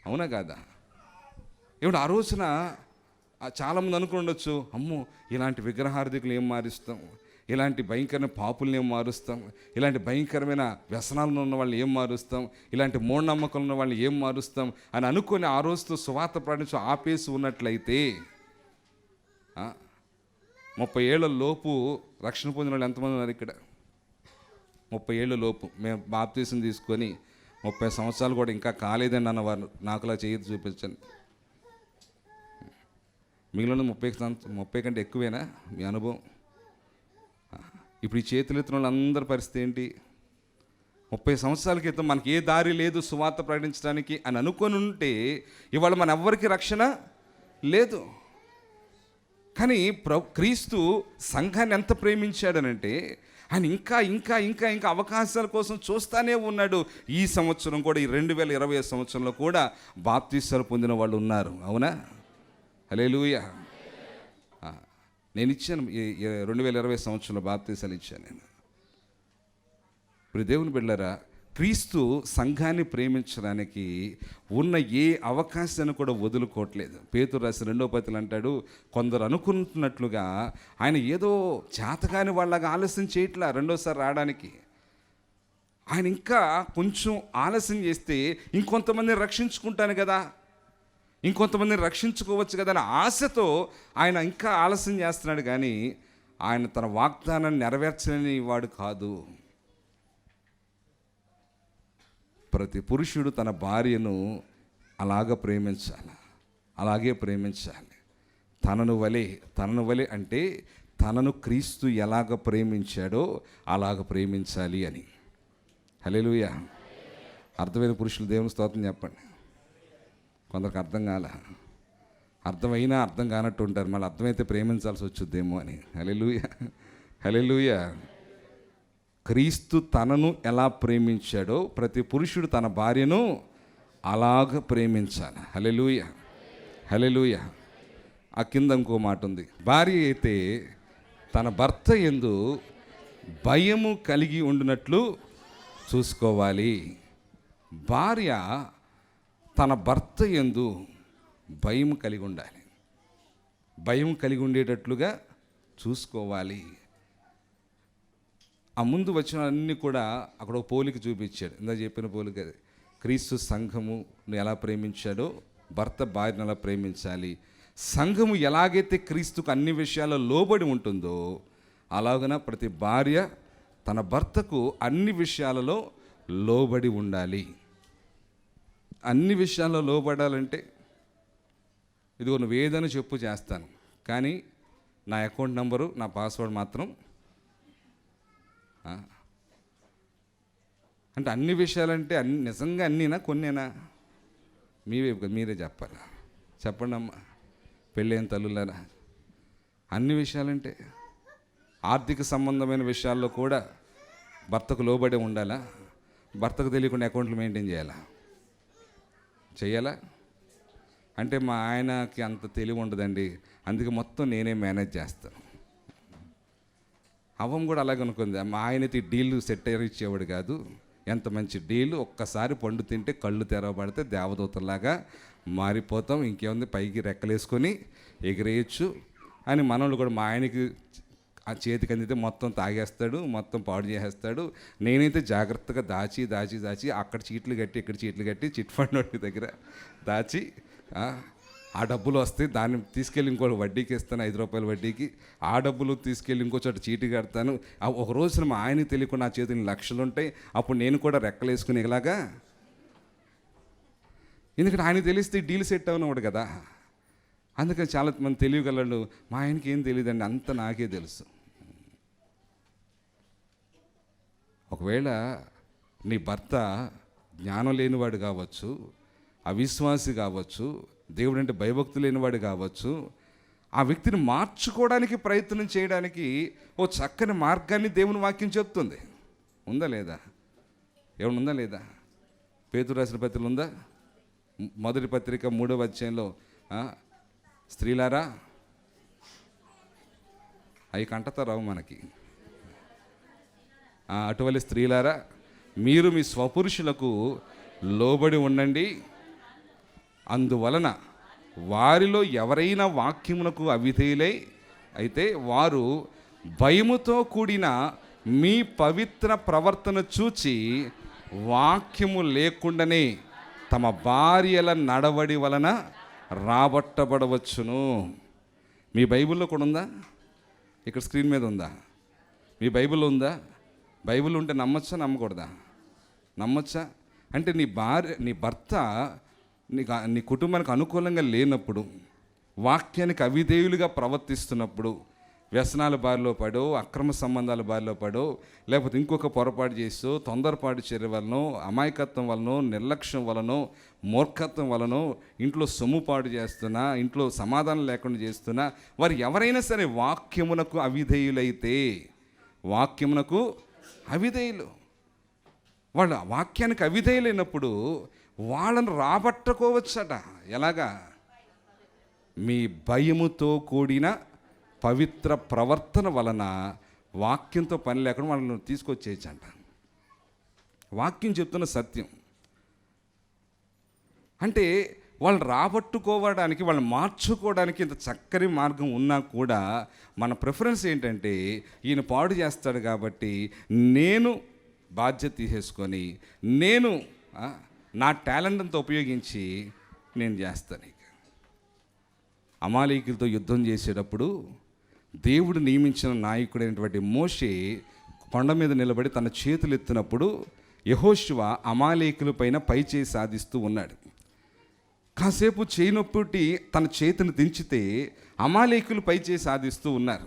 అవునా కాదా? ఏమిటి ఆ రోజున చాలామంది అనుకుండొచ్చు, అమ్మో ఇలాంటి విగ్రహార్థికులు ఏం మారుస్తాం, ఇలాంటి భయంకరమైన పాపుల్ని ఏం మారుస్తాం, ఇలాంటి భయంకరమైన వ్యసనాలను ఉన్న వాళ్ళని ఏం మారుస్తాం, ఇలాంటి మూఢనమ్మకాలు ఉన్న వాళ్ళని ఏం మారుస్తాం అని అనుకొని ఆ రోజుతో సువార్త ప్రకటించి ఆపేసి ఉన్నట్లయితే 30 ఏళ్ల లోపు రక్షణ పొందిన వాళ్ళు ఎంతమంది ఉన్నారు ఇక్కడ? 30 ఏళ్ళ లోపు మేము బాప్తీసం తీసుకొని 30 సంవత్సరాలు కూడా ఇంకా కాలేదని అన్నవారు నాకులా చేయదు చూపించండి. మిగిలిన 30 కంటే ఎక్కువేనా మీ అనుభవం? ఇప్పుడు ఈ చేతులు ఎత్తిన వాళ్ళందరి పరిస్థితి ఏంటి? 30 సంవత్సరాల క్రితం మనకి ఏ దారి లేదు సువార్త ప్రకటించడానికి అని అనుకొని ఉంటే ఇవాళ మన ఎవ్వరికి రక్షణ లేదు. కానీ క్రీస్తు సంఘాన్ని ఎంత ప్రేమించాడనంటే ఆయన ఇంకా అవకాశాల కోసం చూస్తూనే ఉన్నాడు. ఈ సంవత్సరం కూడా, ఈ 2020 సంవత్సరంలో కూడా బాప్తీసాలు పొందిన వాళ్ళు ఉన్నారు. అవునా? హల్లెలూయా. నేను ఇచ్చాను, 2020 సంవత్సరంలో బాప్తీసాలు ఇచ్చాను నేను. ఇప్పుడు దేవుని బిడ్డలారా, క్రీస్తు సంఘాన్ని ప్రేమించడానికి ఉన్న ఏ అవకాశాన్ని కూడా వదులుకోవట్లేదు. పేతురు రాసిన 2వ పత్రికలో అంటాడు, కొందరు అనుకుంటున్నట్లుగా ఆయన ఏదో చేతకాని వాళ్ళగా ఆలస్యం చేయట్లా రెండోసారి రావడానికి. ఆయన ఇంకా కొంచెం ఆలస్యం చేస్తే ఇంకొంతమందిని రక్షించుకుంటాను కదా, ఇంకొంతమందిని రక్షించుకోవచ్చు కదా అనే ఆశతో ఆయన ఇంకా ఆలస్యం చేస్తున్నాడు. కానీ ఆయన తన వాగ్దానాన్ని నెరవేర్చలేని వాడు కాదు. ప్రతి పురుషుడు తన భార్యను అలాగే ప్రేమించాలి. తనను వలె అంటే తనను క్రీస్తు ఎలాగ ప్రేమించాడో అలాగ ప్రేమించాలి అని. హల్లెలూయా. అర్థమైన పురుషులు దేవుని స్తోత్రం చెప్పండి. కొందరికి అర్థం కాల, అర్థమైనా అర్థం కానట్టు ఉంటారు, మళ్ళీ అర్థమైతే ప్రేమించాల్సి వచ్చుద్దేమో అని. హల్లెలూయా. క్రీస్తు తనను ఎలా ప్రేమించాడో ప్రతి పురుషుడు తన భార్యను అలాగ ప్రేమించాలి. హల్లెలూయా. ఆ కింద ఇంకో మాట ఉంది, భార్య అయితే తన భర్త యందు భయము కలిగి ఉండినట్లు చూసుకోవాలి. భార్య తన భర్త యందు భయం కలిగి ఉండాలి. భయం కలిగి ఉండేటట్లుగా చూసుకోవాలి. ఆ ముందు వచ్చిన అన్నీ కూడా అక్కడ ఒక పోలిక చూపించాడు. ఇందా చెప్పిన పోలిక అది. క్రీస్తు సంఘమును ఎలా ప్రేమించాడో భర్త భార్యను ఎలా ప్రేమించాలి. సంఘము ఎలాగైతే క్రీస్తుకు అన్ని విషయాల్లో లోబడి ఉంటుందో అలాగన ప్రతి భార్య తన భర్తకు అన్ని విషయాలలో లోబడి ఉండాలి. అన్ని విషయాల్లో లోబడాలంటే ఇదిగో నువ్వు ఏదైనా చెప్పు చేస్తాను, కానీ నా అకౌంట్ నెంబరు నా పాస్వర్డ్ మాత్రం అంటే అన్ని విషయాలంటే అన్ని నిజంగా అన్నీనా కొన్నేనా? మీరే చెప్పాలి. చెప్పండి అమ్మా, పెళ్ళైన తల్లులారా. అన్ని విషయాలంటే ఆర్థిక సంబంధమైన విషయాల్లో కూడా భర్తకు లోబడి ఉండాలా? భర్తకు తెలియకుండా అకౌంట్లు మెయింటైన్ చేయాలా? అంటే మా ఆయనకి అంత తెలివి ఉండదండి, అందుకే మొత్తం నేనే మేనేజ్ చేస్తాను. అవ్వం కూడా అలాగే అనుకుంది. మా ఆయనకి డీల్ సెట్ ఇచ్చేవాడు కాదు, ఎంత మంచి డీలు, ఒక్కసారి పండు తింటే కళ్ళు తెరవబడితే దేవదూతలాగా మారిపోతాం, ఇంకేముంది పైకి రెక్కలేసుకొని ఎగిరేయచ్చు అని మనోళ్ళు కూడా మా ఆయనకి ఆ చేతికి అందితే మొత్తం తాగేస్తాడు, మొత్తం పాడు చేసేస్తాడు. నేనైతే జాగ్రత్తగా దాచి అక్కడ చీట్లు కట్టి ఇక్కడ చీట్లు కట్టి చిట్ ఫండ్ దగ్గర దాచి ఆ డబ్బులు వస్తాయి, దాన్ని తీసుకెళ్ళి ఇంకోటి వడ్డీకి ఇస్తాను, 5 రూపాయల వడ్డీకి. ఆ డబ్బులు తీసుకెళ్ళి ఇంకో చోట చీటీ కడతాను. ఒక రోజున మా ఆయనకి తెలియకుండా నా చేతిని లక్షలు ఉంటాయి, అప్పుడు నేను కూడా రెక్కలేసుకుని ఇలాగా. ఎందుకంటే ఆయనకి తెలిస్తే డీల్ సెట్ అవునవాడు కదా. అందుకని చాలా మంది తెలియగలడు. మా ఆయనకి ఏం తెలియదండి, అంత నాకే తెలుసు. ఒకవేళ నీ భర్త జ్ఞానం లేనివాడు కావచ్చు, అవిశ్వాసి కావచ్చు, దేవుడు అంటే భయభక్తులు లేనివాడు కావచ్చు, ఆ వ్యక్తిని మార్చుకోవడానికి ప్రయత్నం చేయడానికి ఓ చక్కని మార్గాన్ని దేవుని వాక్యం చెప్తుంది. ఉందా లేదా? ఏమన్నా ఉందా లేదా? పేతురు రాసిన పత్రిక ఉందా? మొదటి పత్రిక 3వ అధ్యాయంలో స్త్రీలారా, అవి కంటతారావు మనకి. అటువంటి స్త్రీలారా, మీరు మీ స్వపురుషులకు లోబడి ఉండండి, అందువలన వారిలో ఎవరైనా వాక్యమునకు అవిధేయులై అయితే వారు భయముతో కూడిన మీ పవిత్ర ప్రవర్తన చూచి వాక్యము లేకుండానే తమ భార్యల నడవడి వలన రాబట్టబడవచ్చును. మీ బైబిల్లో కూడా ఉందా? ఇక్కడ స్క్రీన్ మీద ఉందా? మీ బైబిల్లో ఉందా? బైబిల్ ఉంటే నమ్మచ్చా నమ్మకూడదా? నమ్మచ్చా? అంటే నీ భర్త నీ కుటుంబానికి అనుకూలంగా లేనప్పుడు, వాక్యానికి అవిధేయులుగా ప్రవర్తిస్తున్నప్పుడు, వ్యసనాల బారిలో పడో, అక్రమ సంబంధాల బారిలో పడో, లేకపోతే ఇంకొక పొరపాటు చేసో, తొందరపాటు చర్య వలనో, అమాయకత్వం వలనో, నిర్లక్ష్యం వలనో, మూర్ఖత్వం వలనో ఇంట్లో సొమ్ము పాడు చేస్తున్నా, ఇంట్లో సమాధానం లేకుండా చేస్తున్నా, వారు ఎవరైనా సరే వాక్యమునకు అవిధేయులైతే, వాక్యమునకు అవిధేయులు, వాళ్ళు వాక్యానికి అవిధేయులైనప్పుడు వాళ్ళను రాబట్టుకోవచ్చట. ఎలాగా? మీ భయముతో కూడిన పవిత్ర ప్రవర్తన వలన వాక్యంతో పని లేకుండా వాళ్ళని తీసుకొచ్చేయచ్చంట. వాక్యం చెప్తున్న సత్యం. అంటే వాళ్ళు రాబట్టుకోవడానికి, వాళ్ళని మార్చుకోవడానికి ఇంత చక్కని మార్గం ఉన్నా కూడా మన ప్రిఫరెన్స్ ఏంటంటే, ఈయన పాడు చేస్తాడు కాబట్టి నేను బాధ్యత తీసేసుకొని నేను నా టాలెంట్ అంతా ఉపయోగించి నేను చేస్తాను. ఇక అమాలేకీయులతో యుద్ధం చేసేటప్పుడు దేవుడు నియమించిన నాయకుడైనటువంటి మోషే కొండ మీద నిలబడి తన చేతులు ఎత్తినప్పుడు యెహోషువ అమాలేకీయుల పైన పైచేయి సాధిస్తూ ఉన్నాడు. కాసేపు చేయనొప్పటి తన చేతిని దించితే అమాలేకీయులు పైచేయి సాధిస్తూ ఉన్నారు.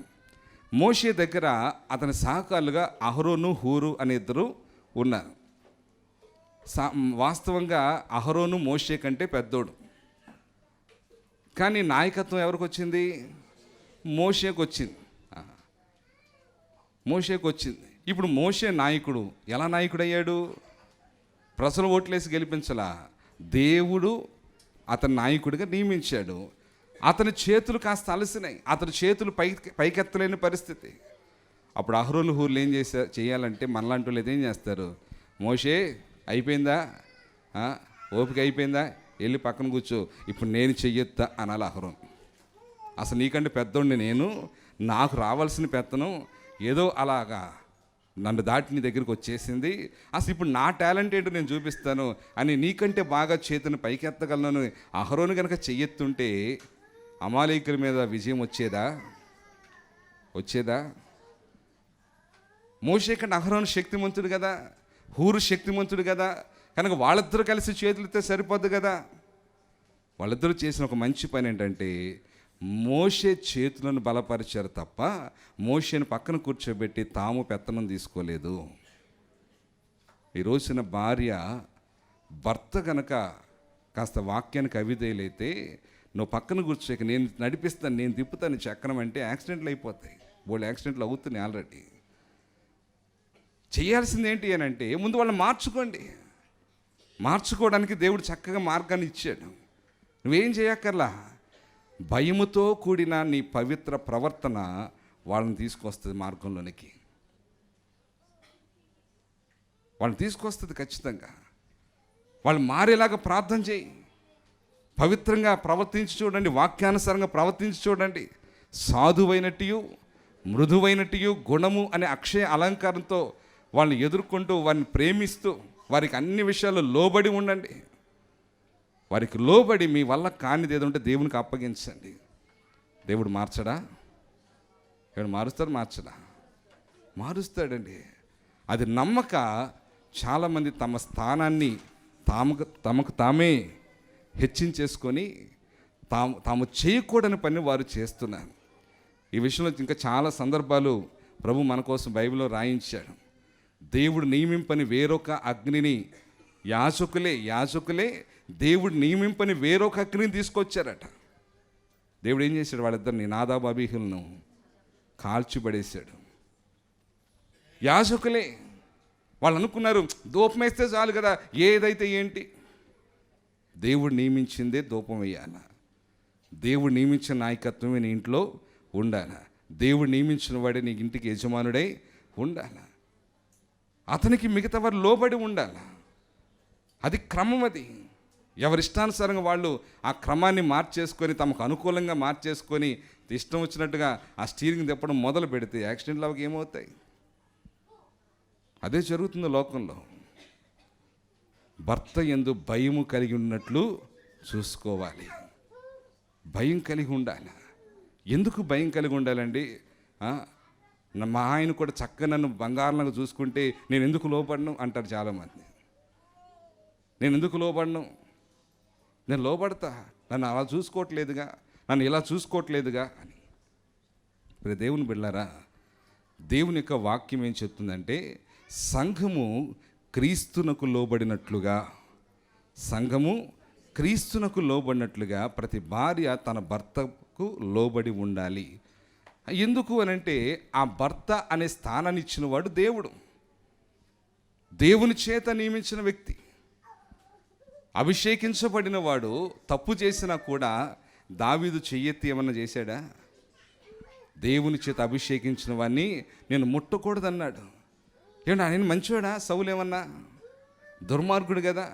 మోషే దగ్గర అతని సహకారులుగా అహరోను, హూరు అనే ఇద్దరు ఉన్నారు. వాస్తవంగా అహరోను మోషే కంటే పెద్దోడు, కానీ నాయకత్వం ఎవరికి వచ్చింది? మోషేకి వచ్చింది. ఇప్పుడు మోషే నాయకుడు. ఎలా నాయకుడు అయ్యాడు? ప్రజలు ఓట్లేసి గెలిపించలా, దేవుడు అతని నాయకుడిగా నియమించాడు. అతని చేతులు కాస్త అలసినాయి, అతని చేతులు పైకెత్తలేని పరిస్థితి. అప్పుడు అహరోను, హూర్లు ఏం చేయాలంటే మనలాంటి వాళ్ళు ఏం చేస్తారు? మోషే అయిపోయిందా, ఓపిక అయిపోయిందా, వెళ్ళి పక్కన కూర్చో, ఇప్పుడు నేను చెయ్యొద్దా అనాలి అహరోన్. అసలు నీకంటే పెద్దోడిని నేను, నాకు రావాల్సిన పెత్తనం ఏదో అలాగా నన్ను దాటి నీ దగ్గరికి వచ్చేసింది, అసలు ఇప్పుడు నా టాలెంట్ ఏంటో నేను చూపిస్తాను అని నీకంటే బాగా చేతిని పైకెత్తగలను అహరోను కనుక చెయ్యెత్తుంటే అమాలేకుల మీద విజయం వచ్చేదా? మోషే కంటే అహరోను శక్తిమంతుడు కదా, హూరు శక్తిమంతుడు కదా, కనుక వాళ్ళిద్దరూ కలిసి చేతులతో సరిపోద్దు కదా. వాళ్ళిద్దరూ చేసిన ఒక మంచి పని ఏంటంటే మోషే చేతులను బలపరిచారు తప్ప మోషేని పక్కన కూర్చోబెట్టి తాము పెత్తనం తీసుకోలేదు. ఈ రోజున భార్య భర్త కనుక కాస్త వాక్యానికి అవిధేయులైతే, నువ్వు పక్కన కూర్చోక నేను నడిపిస్తాను, నేను తిప్పుతాను చక్రం అంటే యాక్సిడెంట్లు అయిపోతాయి. బోళ్ళు యాక్సిడెంట్లు అవుతున్నాయి ఆల్రెడీ. చేయాల్సింది ఏంటి అని అంటే ముందు వాళ్ళని మార్చుకోవడానికి దేవుడు చక్కగా మార్గాన్ని ఇచ్చాడు. నువ్వేం చేయక్కర్లా, భయముతో కూడిన నీ పవిత్ర ప్రవర్తన వాళ్ళని తీసుకొస్తుంది మార్గంలోనికి, వాళ్ళని తీసుకొస్తుంది ఖచ్చితంగా. వాళ్ళు మారేలాగా ప్రార్థన చేయి, పవిత్రంగా ప్రవర్తించి చూడండి, వాక్యానుసారంగా ప్రవర్తించి చూడండి. సాధువైనట్టు మృదువైనట్టు గుణము అనే అక్షయ అలంకారంతో వాళ్ళని ఎదుర్కొంటూ వారిని ప్రేమిస్తూ వారికి అన్ని విషయాల్లో లోబడి ఉండండి. వారికి లోబడి మీ వల్ల కానిది ఏదో ఉంటే దేవునికి అప్పగించండి. దేవుడు మార్చడా? దేవుడు మార్చడా? మారుస్తాడండి. అది నమ్మక చాలామంది తమ స్థానాన్ని తమకు తామే హెచ్చించేసుకొని తాము చేయకూడని పని వారు చేస్తున్నారు. ఈ విషయంలో ఇంకా చాలా సందర్భాలు ప్రభు మన కోసం బైబిల్లో రాయించాడు. దేవుడు నియమింపని వేరొక అగ్నిని యాజకులే దేవుడు నియమింపని వేరొక అగ్నిని తీసుకొచ్చారట. దేవుడు ఏం చేశాడు? వాళ్ళిద్దరిని నాదాబు అబీహులను కాల్చిబడేశాడు. యాజకులే వాళ్ళు అనుకున్నారు ధూపం వేస్తే చాలు కదా, ఏదైతే ఏంటి. దేవుడు నియమించిందే ధూపం వేయాల, దేవుడు నియమించిన నాయకత్వమే నీ ఇంట్లో ఉండాల, దేవుడు నియమించిన వాడే నీ ఇంటికి యజమానుడై ఉండాల, అతనికి మిగతా వారు లోబడి ఉండాలి. అది క్రమం. అది ఎవరిష్టానుసారంగా వాళ్ళు ఆ క్రమాన్ని మార్చేసుకొని తమకు అనుకూలంగా మార్చేసుకొని ఇష్టం వచ్చినట్టుగా ఆ స్టీరింగ్ తిప్పడం మొదలు పెడితే యాక్సిడెంట్లు అవి ఏమవుతాయి? అదే జరుగుతుంది లోకంలో. భర్త యందు భయము కలిగి ఉన్నట్లు చూసుకోవాలి, భయం కలిగి ఉండాలి. ఎందుకు భయం కలిగి ఉండాలండి? మా ఆయన కూడా చక్కగా నన్ను బంగారంగా చూసుకుంటే నేను ఎందుకు లోపడను అంటారు చాలామంది. నేను ఎందుకు లోపడను? నేను లోపడతా, నన్ను అలా చూసుకోవట్లేదుగా, నన్ను ఇలా చూసుకోవట్లేదుగా అని. ఇప్పుడు దేవుని బిడ్డలారా, దేవుని యొక్క వాక్యం ఏం చెప్తుందంటే సంఘము క్రీస్తునకు లోబడినట్లుగా ప్రతి భార్య తన భర్తకు లోబడి ఉండాలి. ఎందుకు అనంటే ఆ భర్త అనే స్థానాన్ని ఇచ్చిన వాడు దేవుడు, దేవుని చేత నియమించిన వ్యక్తి, అభిషేకించబడిన వాడు. తప్పు చేసినా కూడా దావీదు చెయ్యెత్తి ఏమన్నా చేశాడా? దేవుని చేత అభిషేకించిన వాడిని నేను ముట్టకూడదన్నాడు. ఏమన్నా ఆయన మంచివాడా? సౌలు ఏమన్నా దుర్మార్గుడు కదా,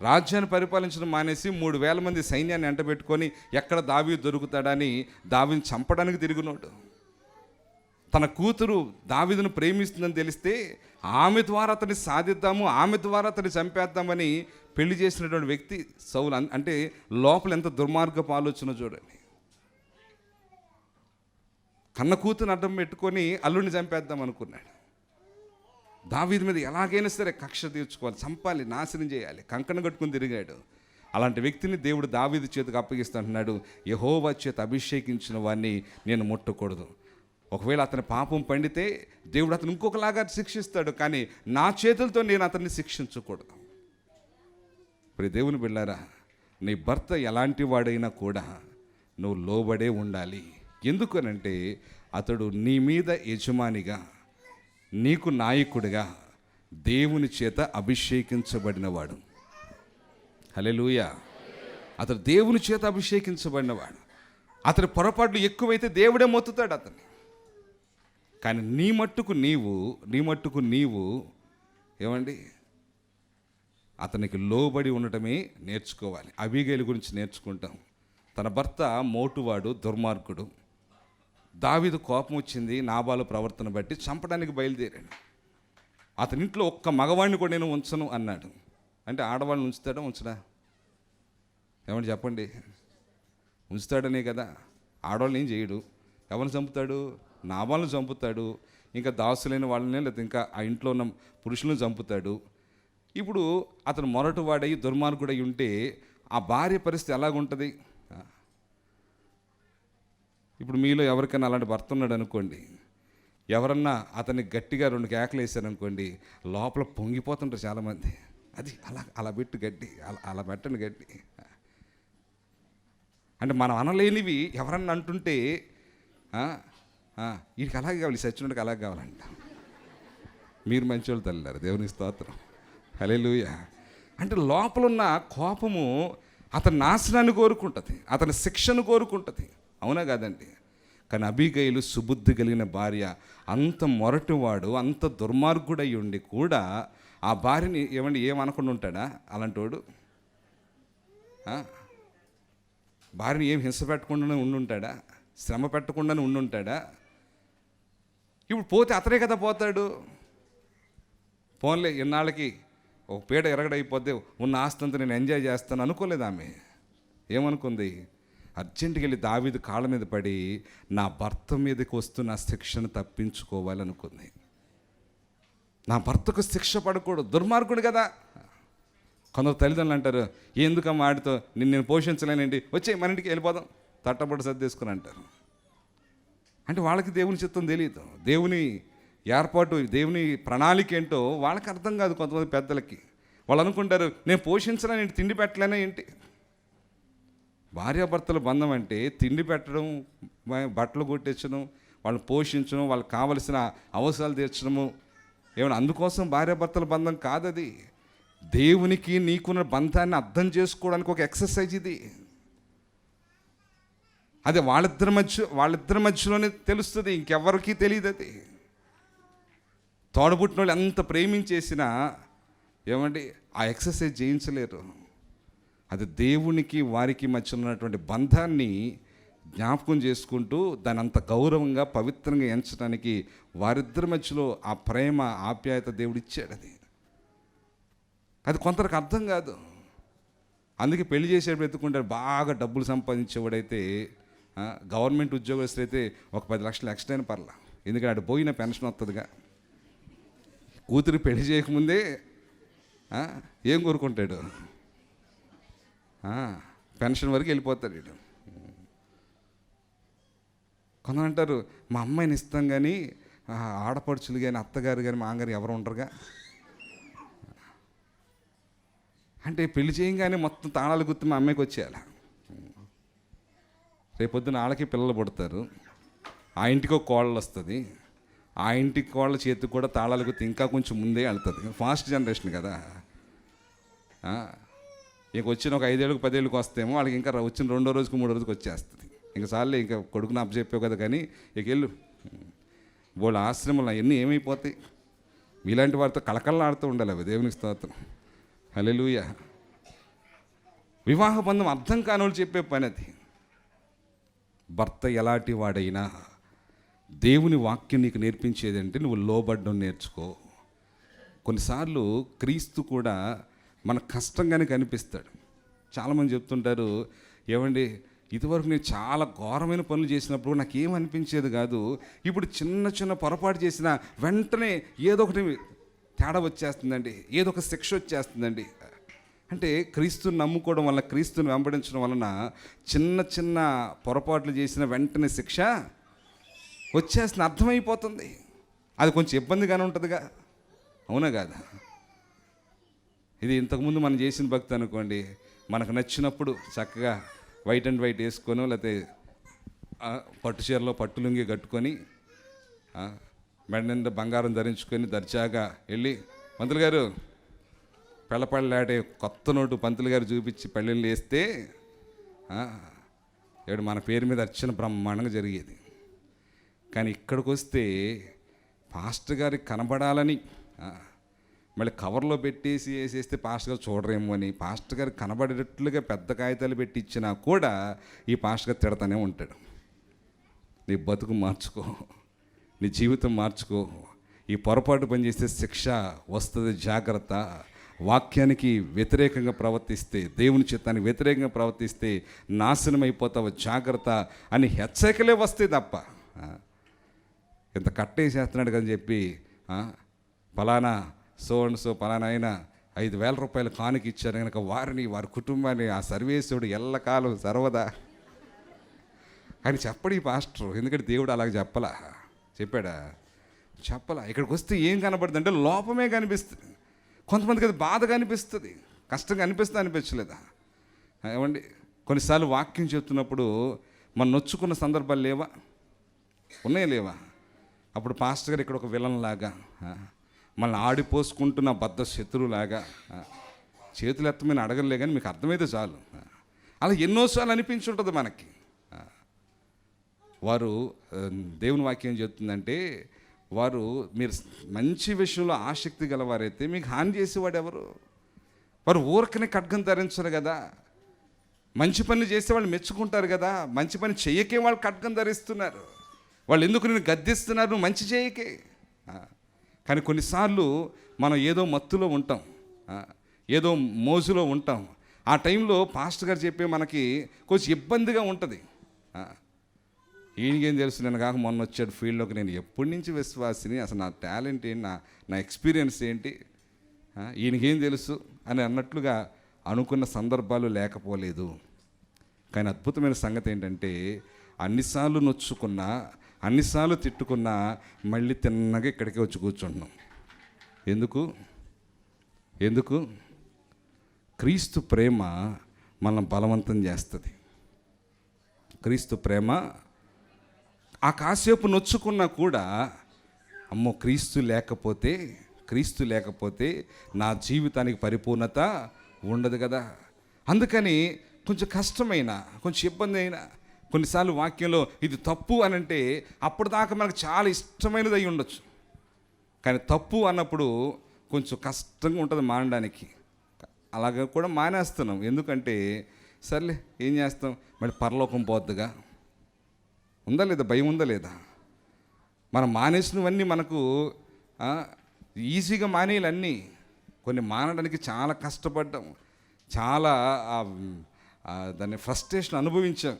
రాజ్యాన్ని పరిపాలించడం మానేసి 3,000 మంది సైన్యాన్ని ఎంటబెట్టుకొని ఎక్కడ దావీదు దొరుకుతాడని దావీదుని చంపడానికి తిరిగినోడు. తన కూతురు దావీదును ప్రేమిస్తుందని తెలిస్తే ఆమె ద్వారా అతన్ని సాధిద్దాము, ఆమె ద్వారా అతన్ని చంపేద్దామని పెళ్లి చేసినటువంటి వ్యక్తి సౌలు. అంటే లోపల ఎంత దుర్మార్గపు ఆలోచన చూడండి. కన్న కూతురుని అడ్డం పెట్టుకొని అల్లుడిని చంపేద్దాం అనుకున్నాడు. దావీదు మీద ఎలాగైనా సరే కక్ష తీర్చుకోవాలి, చంపాలి, నాశనం చేయాలి, కంకణం కట్టుకుని తిరిగాడు. అలాంటి వ్యక్తిని దేవుడు దావీదు చేతికి అప్పగిస్తుంటున్నాడు. యెహోవా చేత అభిషేకించిన వాడిని నేను ముట్టకూడదు. ఒకవేళ అతని పాపం పండితే దేవుడు అతను ఇంకొకలాగా శిక్షిస్తాడు, కానీ నా చేతులతో నేను అతన్ని శిక్షించకూడదు. ఇప్పుడు దేవుని బిడ్డారా, నీ భర్త ఎలాంటి వాడైనా కూడా నువ్వు లోబడే ఉండాలి. ఎందుకనంటే అతడు నీ మీద యజమానిగా, నీకు నాయకుడిగా దేవుని చేత అభిషేకించబడినవాడు. హల్లెలూయా. అతడు దేవుని చేత అభిషేకించబడినవాడు. అతని పొరపాట్లు ఎక్కువైతే దేవుడే మొత్తుతాడు అతన్ని. కానీ నీ మట్టుకు నీవు ఏమండి అతనికి లోబడి ఉండటమే నేర్చుకోవాలి. అబీగైలు గురించి నేర్చుకుంటాం. తన భర్త మోటువాడు, దుర్మార్గుడు. దావీదు కోపం వచ్చింది నాబాలు ప్రవర్తన బట్టి, చంపడానికి బయలుదేరాడు. అతని ఇంట్లో ఒక్క మగవాడిని కూడా నేను ఉంచను అన్నాడు. అంటే ఆడవాళ్ళని ఉంచుతాడా ఉంచడా? ఏమంటే చెప్పండి. ఉంచుతాడనే కదా. ఆడవాళ్ళని ఏం చేయడు. ఎవరిని చంపుతాడు? నాబాలను చంపుతాడు. ఇంకా దాసులైన వాళ్ళని, లేకపోతే ఇంకా ఆ ఇంట్లో ఉన్న పురుషులను చంపుతాడు. ఇప్పుడు అతను మొరటువాడై దుర్మార్గుడై ఉంటే ఆ భార్య పరిస్థితి ఎలాగుంటుంది? ఇప్పుడు మీలో ఎవరికైనా అలాంటి భర్త ఉన్నాడు అనుకోండి, ఎవరన్నా అతన్ని గట్టిగా 2 కేకలు వేశారనుకోండి, లోపల పొంగిపోతుంటారు చాలామంది. అది అలా అలా పెట్టు గట్టి, అలా పెట్టండి గట్టి. అంటే మనం అనలేనివి ఎవరన్నా అంటుంటే వీడికి అలాగే కావాలి, సచ్చినోడికి అలాగే కావాలంట. మీరు మంచోళ్ళు తల్లారు, దేవుని స్తోత్రం, హల్లెలూయా. అంటే లోపల ఉన్న కోపము అతని నాశనాన్ని కోరుకుంటుంది, అతని శిక్షను కోరుకుంటుంది. అవునా కాదండి? కానీ అబీగైలు సుబుద్ధి కలిగిన భార్య. అంత మొరటివాడు, అంత దుర్మార్గుడై ఉండి కూడా ఆ భార్యని ఏమనకుండా ఉంటాడా అలాంటి వాడు? భార్యని ఏం హింస పెట్టకుండానే ఉండుంటాడా? శ్రమ పెట్టకుండానే ఉండుంటాడా? ఇప్పుడు పోతే అతనే కదా పోతాడు. పోన్లే, ఇన్నాళ్ళకి ఒక పీడ ఎరగడైపోతే ఉన్న ఆస్తంతా నేను ఎంజాయ్ చేస్తాను అనుకోలేదు ఆమె. ఏమనుకుంది? అర్జెంటుకి వెళ్ళి దావీదు కాళ్ళ మీద పడి నా భర్త మీదకి వస్తున్న శిక్షను తప్పించుకోవాలనుకుంది. నా భర్తకు శిక్ష పడకూడదు, దుర్మార్గుడు కదా. కొందరు తల్లిదండ్రులు అంటారు, ఎందుకమ్మా ఆడితో నేను పోషించలేనండి, వచ్చే మన ఇంటికి వెళ్ళిపోదాం, తట్టబడి సర్దేసుకుని అంటారు. అంటే వాళ్ళకి దేవుని చిత్తం తెలియదు, దేవుని ఏర్పాటు, దేవుని ప్రణాళిక ఏంటో వాళ్ళకి అర్థం కాదు. కొంతమంది పెద్దలకి వాళ్ళు అనుకుంటారు, నేను పోషించలేను, తిండి పెట్టలేనా ఏంటి? భార్యాభర్తల బంధం అంటే తిండి పెట్టడం, బట్టలు కొట్టించడం, వాళ్ళని పోషించడం, వాళ్ళకి కావలసిన అవసరాలు తీర్చడము. ఏమైనా అందుకోసం భార్యాభర్తల బంధం కాదది. దేవునికి నీకున్న బంధాన్ని అర్థం చేసుకోవడానికి ఒక ఎక్సర్సైజ్ ఇది. అదే వాళ్ళిద్దరి మధ్యలోనే తెలుస్తుంది, ఇంకెవరికి తెలియదు. అది తోడబుట్టిన వాళ్ళు ఎంత ప్రేమించేసినా ఆ ఎక్సర్సైజ్ చేయించలేరు. అది దేవునికి వారికి మధ్య ఉన్నటువంటి బంధాన్ని జ్ఞాపకం చేసుకుంటూ దాని అంత గౌరవంగా పవిత్రంగా ఎంచడానికి వారిద్దరి మధ్యలో ఆ ప్రేమ ఆప్యాయత దేవుడు ఇచ్చాడు. అది కొందరికి అర్థం కాదు. అందుకే పెళ్లి చేసేటప్పుడు ఎత్తుకుంటారు, బాగా డబ్బులు సంపాదించేవాడైతే, గవర్నమెంట్ ఉద్యోగస్తులు అయితే ఒక 10 లక్షలు ఎక్స్ట్రా అయిన పర్లా, ఎందుకంటే అటు పోయిన పెన్షన్ వస్తుందిగా. కూతురు పెళ్లి చేయకముందే ఏం కోరుకుంటాడు? పెన్షన్ వరకు వెళ్ళిపోతాడు వీడు. కొందరు అంటారు, మా అమ్మాయిని ఇస్తాం కానీ ఆడపడుచులు కానీ అత్తగారు కానీ మాంగారు ఎవరు ఉండరుగా. అంటే పెళ్లి చేయగానే మొత్తం తాళాలు గుర్తు మా అమ్మాయికి వచ్చేయాలి. రేపొద్దున వాళ్ళకి పిల్లలు పుడతారు, ఆ ఇంటికి ఒక కోళ్ళు వస్తుంది, ఆ ఇంటికి కోళ్ళ చేతికి కూడా తాళాలు గుర్తు ఇంకా కొంచెం ముందే వెళ్తుంది. ఫాస్ట్ జనరేషన్ కదా. ఇంక వచ్చిన ఒక 5 ఏళ్ళకి 10 ఏళ్ళకి వస్తేమో వాళ్ళకి ఇంకా వచ్చిన 2వ రోజుకి 3వ రోజుకి వచ్చేస్తుంది. ఇంక సార్లే, ఇంకా కొడుకుని అప్పచెప్పావు కదా కానీ ఇక వెళ్ళు. వాళ్ళ ఆశ్రమంలో అవన్నీ ఏమైపోతాయి? ఇలాంటి వారితో కళకళలాడుతూ ఉండాలి అవి. దేవునికి స్తోత్రం, హల్లెలూయా. వివాహ బంధం అర్థం కాని వాళ్ళు చెప్పే పని అది. భర్త ఎలాంటి వాడైనా దేవుని వాక్యం నీకు నేర్పించేది అంటే నువ్వు లోబడ్డం నేర్చుకో. కొన్నిసార్లు క్రీస్తు కూడా మన కష్టంగానే కనిపిస్తాడు. చాలామంది చెప్తుంటారు, ఇదివరకు నేను చాలా ఘోరమైన పనులు చేసినప్పుడు నాకు ఏమనిపించేది కాదు, ఇప్పుడు చిన్న చిన్న పొరపాటు చేసిన వెంటనే ఏదో ఒకటి తేడా వచ్చేస్తుందండి, ఏదో ఒక శిక్ష వచ్చేస్తుందండి. అంటే క్రీస్తుని నమ్ముకోవడం వల్ల, క్రీస్తుని వెంబడించడం వలన చిన్న చిన్న పొరపాట్లు చేసిన వెంటనే శిక్ష వచ్చేస్తుంది, అర్థమైపోతుంది. అది కొంచెం ఇబ్బందిగానే ఉంటుందిగా, అవునా కాదా? ఇది ఇంతకుముందు మనం చేసిన భక్తి అనుకోండి, మనకు నచ్చినప్పుడు చక్కగా వైట్ అండ్ వైట్ వేసుకొని, లేకపోతే పట్టు చీరలో పట్టు లుంగి కట్టుకొని, మెడ నిండా బంగారం ధరించుకొని దర్జాగా వెళ్ళి, పంతులు గారు పెళ్ళపళ్ళాడే కొత్త నోటు పంతులు గారు చూపించి పెళ్ళిళ్ళు వేస్తే మన పేరు మీద అర్చన బ్రహ్మాండంగా జరిగేది. కానీ ఇక్కడికి వస్తే పాస్టర్ గారికి కనబడాలని మళ్ళీ కవర్లో పెట్టేసి వేసేస్తే పాస్టర్ గారు చూడరేమో అని పాస్టర్ గారు కనబడేటట్లుగా పెద్ద కాగితాలు పెట్టి ఇచ్చినా కూడా ఈ పాస్టర్ గారు తిడతానే ఉంటాడు. నీ బతుకు మార్చుకో, నీ జీవితం మార్చుకో, ఈ పొరపాటు పనిచేస్తే శిక్ష వస్తుంది, జాగ్రత్త. వాక్యానికి వ్యతిరేకంగా ప్రవర్తిస్తే, దేవుని చిత్తానికి వ్యతిరేకంగా ప్రవర్తిస్తే నాశనం అయిపోతావు, జాగ్రత్త అని హెచ్చరికలే వస్తాయి తప్ప ఇంత కట్టేసేస్తున్నాడు కదా చెప్పి ఫలానా సో అండ్ సో ఫలానా అయినా 5,000 రూపాయలు కానుక ఇచ్చారు కనుక వారిని, వారి కుటుంబాన్ని, ఆ సర్వేశ్వరుడు ఎల్లకాలం సర్వదా అని చెప్పడు ఈ పాస్టర్. ఎందుకంటే దేవుడు అలాగ చెప్పాడా? చెప్పలా. ఇక్కడికి వస్తే ఏం కనబడుతుంది అంటే లోపమే కనిపిస్తుంది. కొంతమందికి అది బాధగా అనిపిస్తుంది, కష్టంగా అనిపించలేదా? ఏమండి, కొన్నిసార్లు వాక్యం చెప్తున్నప్పుడు మనం నొచ్చుకున్న సందర్భాలు లేవా? లేవా? అప్పుడు పాస్టర్ గారు ఇక్కడ ఒక విలన్ లాగా, మనల్ని ఆడిపోసుకుంటున్న బద్ధ శత్రువులాగా, చేతులు ఎత్తమని అడగలే కానీ మీకు అర్థమైతే చాలు. అలా ఎన్నోసార్లు అనిపించుంటుంది మనకి. వారు దేవుని వాక్యం చెప్తుందంటే, వారు మీరు మంచి విషయంలో ఆసక్తి గలవారైతే మీకు హాని చేసేవాడు ఎవరు? వారు ఊరకనే ఖడ్గం ధరించరు కదా. మంచి పనులు చేస్తే వాళ్ళు మెచ్చుకుంటారు కదా. మంచి పని చెయ్యకే వాళ్ళు ఖడ్గం ధరిస్తున్నారు. వాళ్ళు ఎందుకు నేను గద్దిస్తున్నారు? నువ్వు మంచి చేయకే. కానీ కొన్నిసార్లు మనం ఏదో మత్తులో ఉంటాం, ఏదో మోజులో ఉంటాం. ఆ టైంలో పాస్టర్ గారు చెప్పే మనకి కొంచెం ఇబ్బందిగా ఉంటుంది. ఈయనకేం తెలుసు, నేను కాక మొన్న వచ్చాడు ఫీల్డ్లోకి, నేను ఎప్పటి నుంచి విశ్వాసిని, అసలు నా టాలెంట్ ఏంటి, నా ఎక్స్పీరియన్స్ ఏంటి, ఈయనకేం తెలుసు అని అన్నట్లుగా అనుకున్న సందర్భాలు లేకపోలేదు. కానీ అద్భుతమైన సంగతి ఏంటంటే, అన్నిసార్లు నొచ్చుకున్నా, అన్నిసార్లు తిట్టుకున్నా మళ్ళీ తిన్నగా ఇక్కడికే వచ్చి కూర్చుంటున్నాం. ఎందుకు? క్రీస్తు ప్రేమ మనల్ని బలవంతం చేస్తుంది. క్రీస్తు ప్రేమ ఆ కాసేపు నొచ్చుకున్నా కూడా, అమ్మో క్రీస్తు లేకపోతే నా జీవితానికి పరిపూర్ణత ఉండదు కదా. అందుకని కొంచెం కష్టమైన, కొంచెం ఇబ్బంది అయినా, కొన్నిసార్లు వాక్యంలో ఇది తప్పు అని అంటే అప్పటిదాకా మనకు చాలా ఇష్టమైనది అయి ఉండొచ్చు. కానీ తప్పు అన్నప్పుడు కొంచెం కష్టంగా ఉంటుంది మానడానికి. అలాగ కూడా మానేస్తున్నాం. ఎందుకంటే సర్లే ఏం చేస్తాం, మళ్ళీ పరలోకం పోద్దుగా, ఉందా లేదా, భయం ఉందా లేదా? మనం మానేసినవన్నీ మనకు ఈజీగా మానేయాలన్నీ. కొన్ని మానడానికి చాలా కష్టపడ్డాం, చాలా దాన్ని ఫ్రస్ట్రేషన్ అనుభవించాం.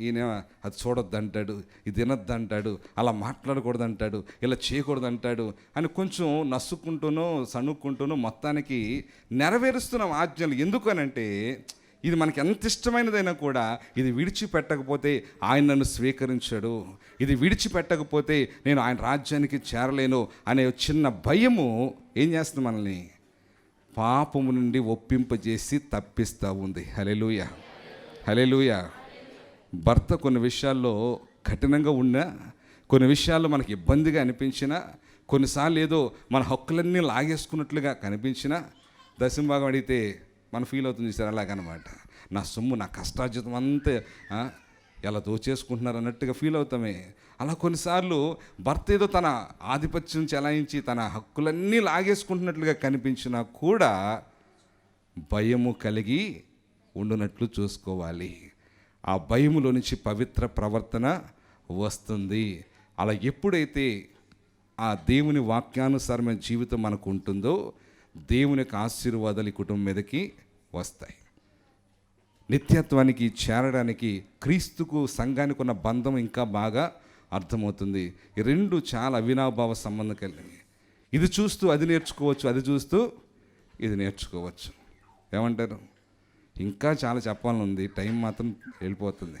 ఈయన అది చూడొద్దు అంటాడు, ఇది తినొద్దు అంటాడు, అలా మాట్లాడకూడదు అంటాడు, ఇలా చేయకూడదు అంటాడు అని కొంచెం నసుక్కుంటూనో సణుక్కుంటూనో మొత్తానికి నెరవేరుస్తున్నాం ఆజ్ఞలు. ఎందుకనంటే ఇది మనకి ఎంత ఇష్టమైనదైనా కూడా ఇది విడిచిపెట్టకపోతే ఆయన నన్ను స్వీకరించాడు, ఇది విడిచిపెట్టకపోతే నేను ఆయన రాజ్యానికి చేరలేను అనే చిన్న భయము ఏం చేస్తుంది, మనల్ని పాపము నుండి ఒప్పింపజేసి తప్పిస్తూ ఉంది. హల్లెలూయా, హల్లెలూయా. భర్త కొన్ని విషయాల్లో కఠినంగా ఉన్నా, కొన్ని విషయాల్లో మనకి ఇబ్బందిగా అనిపించినా, కొన్నిసార్లు ఏదో మన హక్కులన్నీ లాగేసుకున్నట్లుగా కనిపించినా, దశంభాగం అడిగితే మనం ఫీల్ అవుతుంది సార్, అలాగనమాట. నా సొమ్ము, నా కష్టార్జితం అంతా ఎలా దోచేసుకుంటున్నారు అన్నట్టుగా ఫీల్ అవుతామే. అలా కొన్నిసార్లు భర్త ఏదో తన ఆధిపత్యం చెలాయించి తన హక్కులన్నీ లాగేసుకుంటున్నట్లుగా కనిపించినా కూడా భయము కలిగి ఉండునట్లు చూసుకోవాలి. ఆ భయములో నుంచి పవిత్ర ప్రవర్తన వస్తుంది. అలా ఎప్పుడైతే ఆ దేవుని వాక్యానుసారమైన జీవితం మనకు ఉంటుందో, దేవుని యొక్క ఆశీర్వాదాలు ఈ కుటుంబం మీదకి వస్తాయి. నిత్యత్వానికి చేరడానికి క్రీస్తుకు సంఘానికి ఉన్న బంధం ఇంకా బాగా అర్థమవుతుంది. ఈ రెండు చాలా అవినాభావ సంబంధం కలిగినవి. ఇది చూస్తూ అది నేర్చుకోవచ్చు, అది చూస్తూ ఇది నేర్చుకోవచ్చు. ఏమంటారు? ఇంకా చాలా చెప్పాలని ఉంది, టైం మాత్రం వెళ్ళిపోతుంది.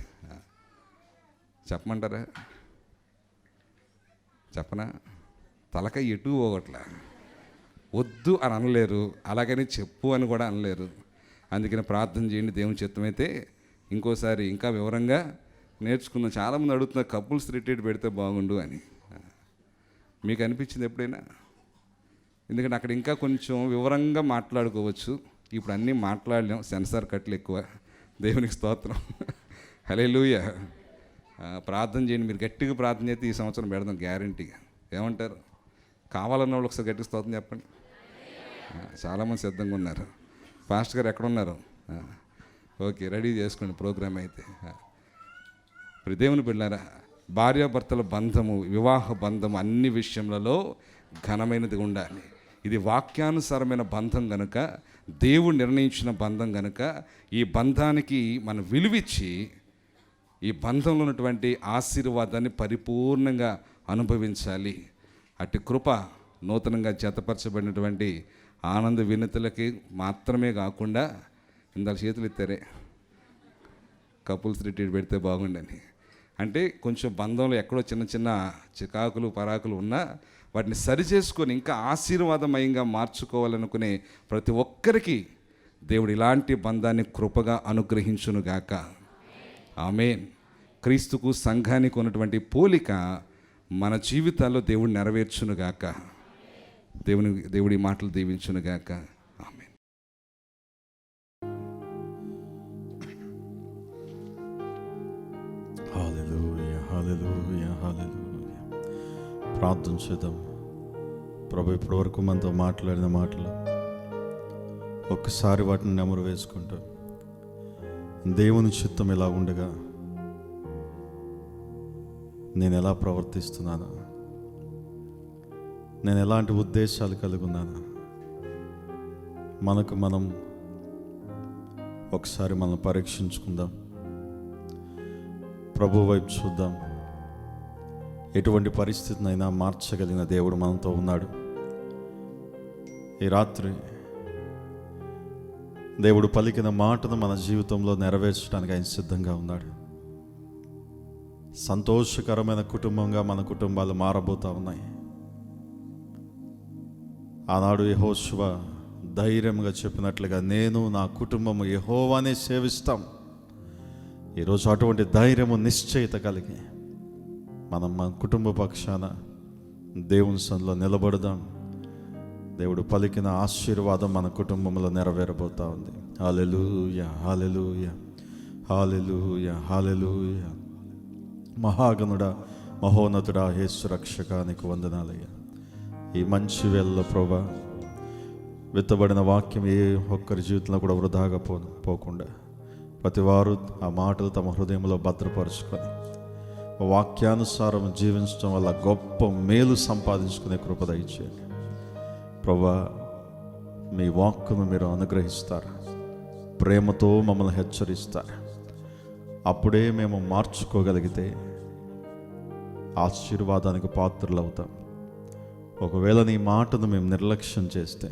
చెప్పమంటారా? చెప్పనా? తలకాయ ఎటు పోగట్లా, వద్దు అని అనలేరు, అలాగని చెప్పు అని కూడా అనలేరు. అందుకని ప్రార్థన చేయండి, దేవుని చిత్తమైతే ఇంకోసారి ఇంకా వివరంగా నేర్చుకుందాం. చాలామంది అడుగుతున్నారు కపుల్స్ రిట్రీట్ పెడితే బాగుండు అని. మీకు అనిపించింది ఎప్పుడైనా? ఎందుకంటే అక్కడ ఇంకా కొంచెం వివరంగా మాట్లాడుకోవచ్చు. ఇప్పుడు అన్నీ మాట్లాడలేం, సెన్సార్ కట్లు ఎక్కువ. దేవునికి స్తోత్రం, హల్లెలూయా. ప్రార్థన చేయండి, మీరు గట్టిగా ప్రార్థన చేస్తే ఈ సంవత్సరం పెడదాం గ్యారంటీగా. ఏమంటారు? కావాలన్న వాళ్ళు ఒకసారి గట్టిగా స్తోత్రం చెప్పండి. చాలామంది సిద్ధంగా ఉన్నారు. పాస్టర్ గారు ఎక్కడ ఉన్నారు? ఓకే, రెడీ చేసుకోండి ప్రోగ్రామ్ అయితే. ఇప్పుడు దేవుని బిడ్డలారా, భార్యాభర్తల బంధము, వివాహ బంధము అన్ని విషయములలో ఘనమైనది ఉండాలి. ఇది వాక్యానుసారమైన బంధం గనుక, దేవుడు నిర్ణయించిన బంధం గనుక, ఈ బంధానికి మనం విలువిచ్చి ఈ బంధంలో ఉన్నటువంటి ఆశీర్వాదాన్ని పరిపూర్ణంగా అనుభవించాలి. అట్టి కృప నూతనంగా జతపరచబడినటువంటి ఆనంద వినతులకి మాత్రమే కాకుండా, ఇందాక చేతులు ఎత్తారే కపుల్స్ రిట్రీట్ పెడితే బాగుండని, అంటే కొంచెం బంధంలో ఎక్కడో చిన్న చిన్న చికాకులు పరాకులు ఉన్నా వాటిని సరిచేసుకొని ఇంకా ఆశీర్వాదమయంగా మార్చుకోవాలనుకునే ప్రతి ఒక్కరికి దేవుడు ఇలాంటి బంధాన్ని కృపగా అనుగ్రహించునుగాక. ఆమేన్. క్రీస్తుకు సంఘానికి ఉన్నటువంటి పోలిక మన జీవితాల్లో దేవుడు నెరవేర్చునుగాక. దేవుడి మాటలు దీవించునుగాక. ఆమేన్. హల్లెలూయా, హల్లెలూయా, హల్లెలూయా. ప్రార్థన చేద్దాం. ప్రభు ఇప్పటి వరకు మనతో మాట్లాడిన మాటలు ఒక్కసారి వాటిని నెమరు వేసుకుంటూ, దేవుని చిత్తం ఎలా ఉండగా నేను ఎలా ప్రవర్తిస్తున్నాను, నేను ఎలాంటి ఉద్దేశాలు కలిగి ఉన్నాను, మనకు మనం ఒకసారి మనం పరీక్షించుకుందాం. ప్రభు వైపు చూద్దాం. ఎటువంటి పరిస్థితినైనా మార్చగలిగిన దేవుడు మనతో ఉన్నాడు. ఈ రాత్రి దేవుడు పలికిన మాటను మన జీవితంలో నెరవేర్చడానికి ఆయన సిద్ధంగా ఉన్నాడు. సంతోషకరమైన కుటుంబంగా మన కుటుంబాలు మారబోతూ ఉన్నాయి. ఆనాడు యెహోషువ ధైర్యంగా చెప్పినట్లుగా, నేను నా కుటుంబము యెహోవానే సేవిస్తాం. ఈరోజు అటువంటి ధైర్యము, నిశ్చయిత కలిగి మనం మన కుటుంబ పక్షాన దేవుని సన్నిధిలో నిలబడదాం. దేవుడు పలికిన ఆశీర్వాదం మన కుటుంబంలో నెరవేరబోతా ఉంది. హల్లెలూయా, హల్లెలూయా, హల్లెలూయా, హల్లెలూయా. మహాగణుడా, మహోన్నతుడా, యేసు రక్షకానికి వందనాలయ్యా. ఈ మంచి వేళలో ప్రభా, విత్తబడిన వాక్యం ఏ ఒక్కరి జీవితంలో కూడా వృధాగా పోకుండా ప్రతి వారు ఆ మాటలు తమ హృదయంలో భద్రపరుచుకొని వాక్యానుసారం జీవించడం వల్ల గొప్ప మేలు సంపాదించుకునే కృప దయచేయండి ప్రభా. మీ వాక్కును మీరు అనుగ్రహిస్తారు, ప్రేమతో మమ్మల్ని హెచ్చరిస్తారు. అప్పుడే మేము మార్చుకోగలిగితే ఆశీర్వాదానికి పాత్రలు అవుతాం. ఒకవేళ నీ మాటను మేము నిర్లక్ష్యం చేస్తే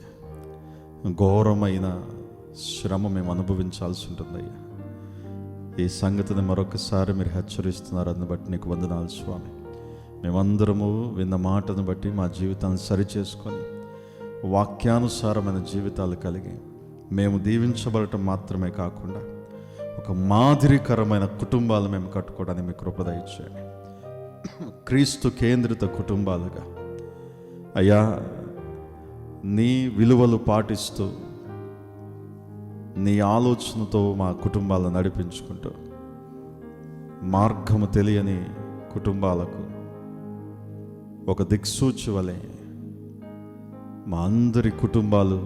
ఘోరమైన శ్రమ మేము అనుభవించాల్సి ఉంటుందయ్యా. ఈ సంగతిని మరొకసారి మీరు హెచ్చరిస్తున్నారు, అందుని బట్టి నీకు వందనాలు స్వామి. మేమందరము విన్న మాటను బట్టి మా జీవితాన్ని సరిచేసుకొని వాక్యానుసారమైన జీవితాలు కలిగి మేము దీవించబడటం మాత్రమే కాకుండా ఒక మాదిరికరమైన కుటుంబాలు మేము కట్టుకోవడానికి మీ కృప దయచేయండి. క్రీస్తు కేంద్రిత కుటుంబాలుగా అయ్యా, నీ విలువలు పాటిస్తూ నీ ఆలోచనతో మా కుటుంబాలను నడిపించుకుంటూ, మార్గము తెలియని కుటుంబాలకు ఒక దిక్సూచి వలె మా అందరి కుటుంబాలు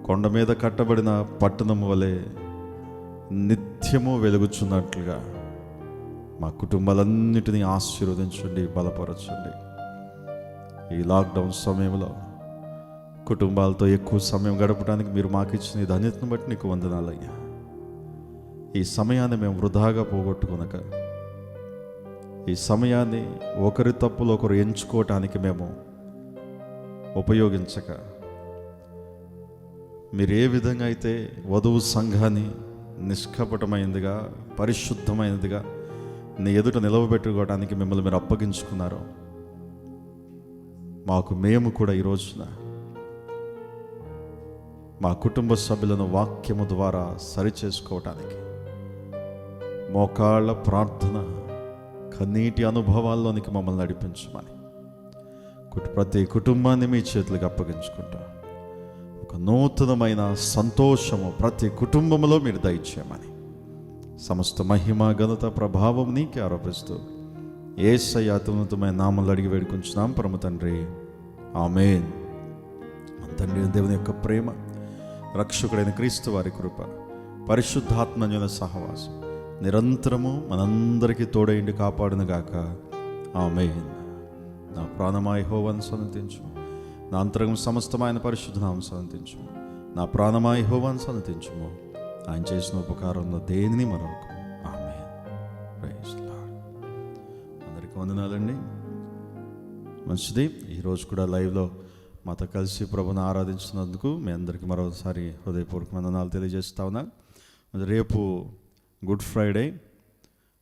కొండ మీద కట్టబడిన పట్టణం వలె నిత్యము వెలుగుచున్నట్లుగా మా కుటుంబాలన్నిటినీ ఆశీర్వదించండి, బలపరచండి. ఈ లాక్డౌన్ సమయంలో కుటుంబాలతో ఎక్కువ సమయం గడపడానికి మీరు మాకు ఇచ్చిన ఈ ధన్యతను బట్టి నీకు వందనాలయ్యా. ఈ సమయాన్ని మేము వృధాగా పోగొట్టుకునక, ఈ సమయాన్ని ఒకరి తప్పులు ఒకరు ఎంచుకోవటానికి మేము ఉపయోగించక, మీరు ఏ విధంగా అయితే వధువు సంఘాన్ని నిష్కపటమైనదిగా, పరిశుద్ధమైనదిగా నీ ఎదుట నిలవబెట్టుకోవడానికి మిమ్మల్ని మీరు అప్పగించుకున్నారో, మాకు మేము కూడా ఈ రోజున మా కుటుంబ సభ్యులను వాక్యము ద్వారా సరిచేసుకోవటానికి మోకాళ్ళ ప్రార్థన, కన్నీటి అనుభవాల్లోనికి మమ్మల్ని నడిపించమని ప్రతి కుటుంబాన్ని మీ చేతులకు అప్పగించుకుంటా ఒక నూతనమైన సంతోషము ప్రతి కుటుంబంలో మీరు దయచేయమని సమస్త మహిమ ఘనత ప్రభావం నీకే ఆరోపిస్తూ యేసయ్య అత్యున్నతమైన నామములో అడిగి వేడుకుంటున్నాం పరమ తండ్రి, ఆమేన్. తండ్రి అయిన దేవుని యొక్క ప్రేమ, రక్షకుడైన క్రీస్తు వారి కృప, పరిశుద్ధాత్మన్యుల సహవాసం నిరంతరము మనందరికీ తోడైండి కాపాడునుగాక. ఆమేన్. నా ప్రాణమా యెహోవాను సన్నతించు, నా అంతరంగం సమస్తమైన పరిశుద్ధనామమును సన్నతించు. నా ప్రాణమా యెహోవాను సన్నతించుము, ఆయన చేసిన ఉపకారంలో దేనిని మరొక. ఆమేన్. Praise the Lord. అందరికీ వందనాలండి. మంచిది. ఈరోజు కూడా లైవ్లో మాతో కలిసి ప్రభుని ఆరాధించినందుకు మీ అందరికీ మరోసారి హృదయపూర్వక వందనాలు తెలియజేస్తా ఉన్నాను. మరి రేపు గుడ్ ఫ్రైడే,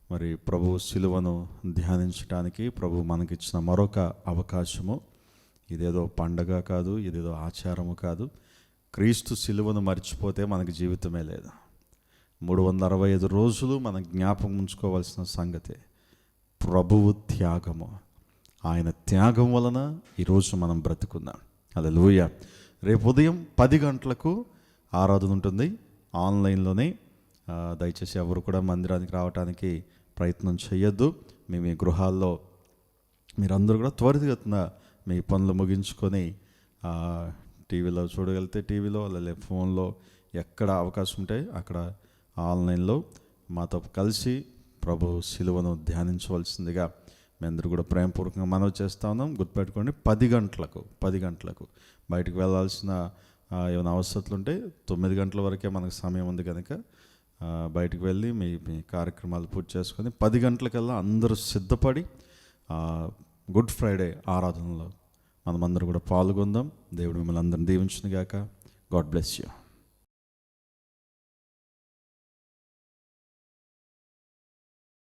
మరి ప్రభు శిలువను ధ్యానించడానికి ప్రభు మనకిచ్చిన మరొక అవకాశము. ఇదేదో పండగ కాదు, ఇదేదో ఆచారము కాదు. క్రీస్తు శిలువను మర్చిపోతే మనకి జీవితమే లేదు. 365 రోజులు మనం జ్ఞాపకం ఉంచుకోవాల్సిన సంగతే ప్రభువు త్యాగము. ఆయన త్యాగం వలన ఈరోజు మనం బ్రతుకున్నాం. హల్లెలూయా. రేపు ఉదయం 10 గంటలకు ఆరాధన ఉంటుంది ఆన్లైన్లోనే. దయచేసి ఎవరు కూడా మందిరానికి రావడానికి ప్రయత్నం చేయొద్దు. మీ గృహాల్లో మీరందరూ కూడా త్వరితగతిన మీ పనులు ముగించుకొని టీవీలో చూడగలిగితే టీవీలో, లేదా ఫోన్లో ఎక్కడ అవకాశం ఉంటే అక్కడ ఆన్లైన్లో మాతో కలిసి ప్రభు శిలువను ధ్యానించవలసిందిగా మీ అందరూ కూడా ప్రేమపూర్వకంగా మనవి చేస్తా ఉన్నాం. గుర్తుపెట్టుకోండి, 10 గంటలకు బయటకు వెళ్ళాల్సిన ఏమైనా అవసరాలు ఉంటే 9 గంటల వరకే మనకు సమయం ఉంది కనుక బయటకు వెళ్ళి మీ కార్యక్రమాలు పూర్తి చేసుకొని 10 గంటలకల్లా అందరూ సిద్ధపడి గుడ్ ఫ్రైడే ఆరాధనలో మనమందరం కూడా పాల్గొందాం. దేవుడు మిమ్మల్ని అందరిని దీవించును గాక. God bless you.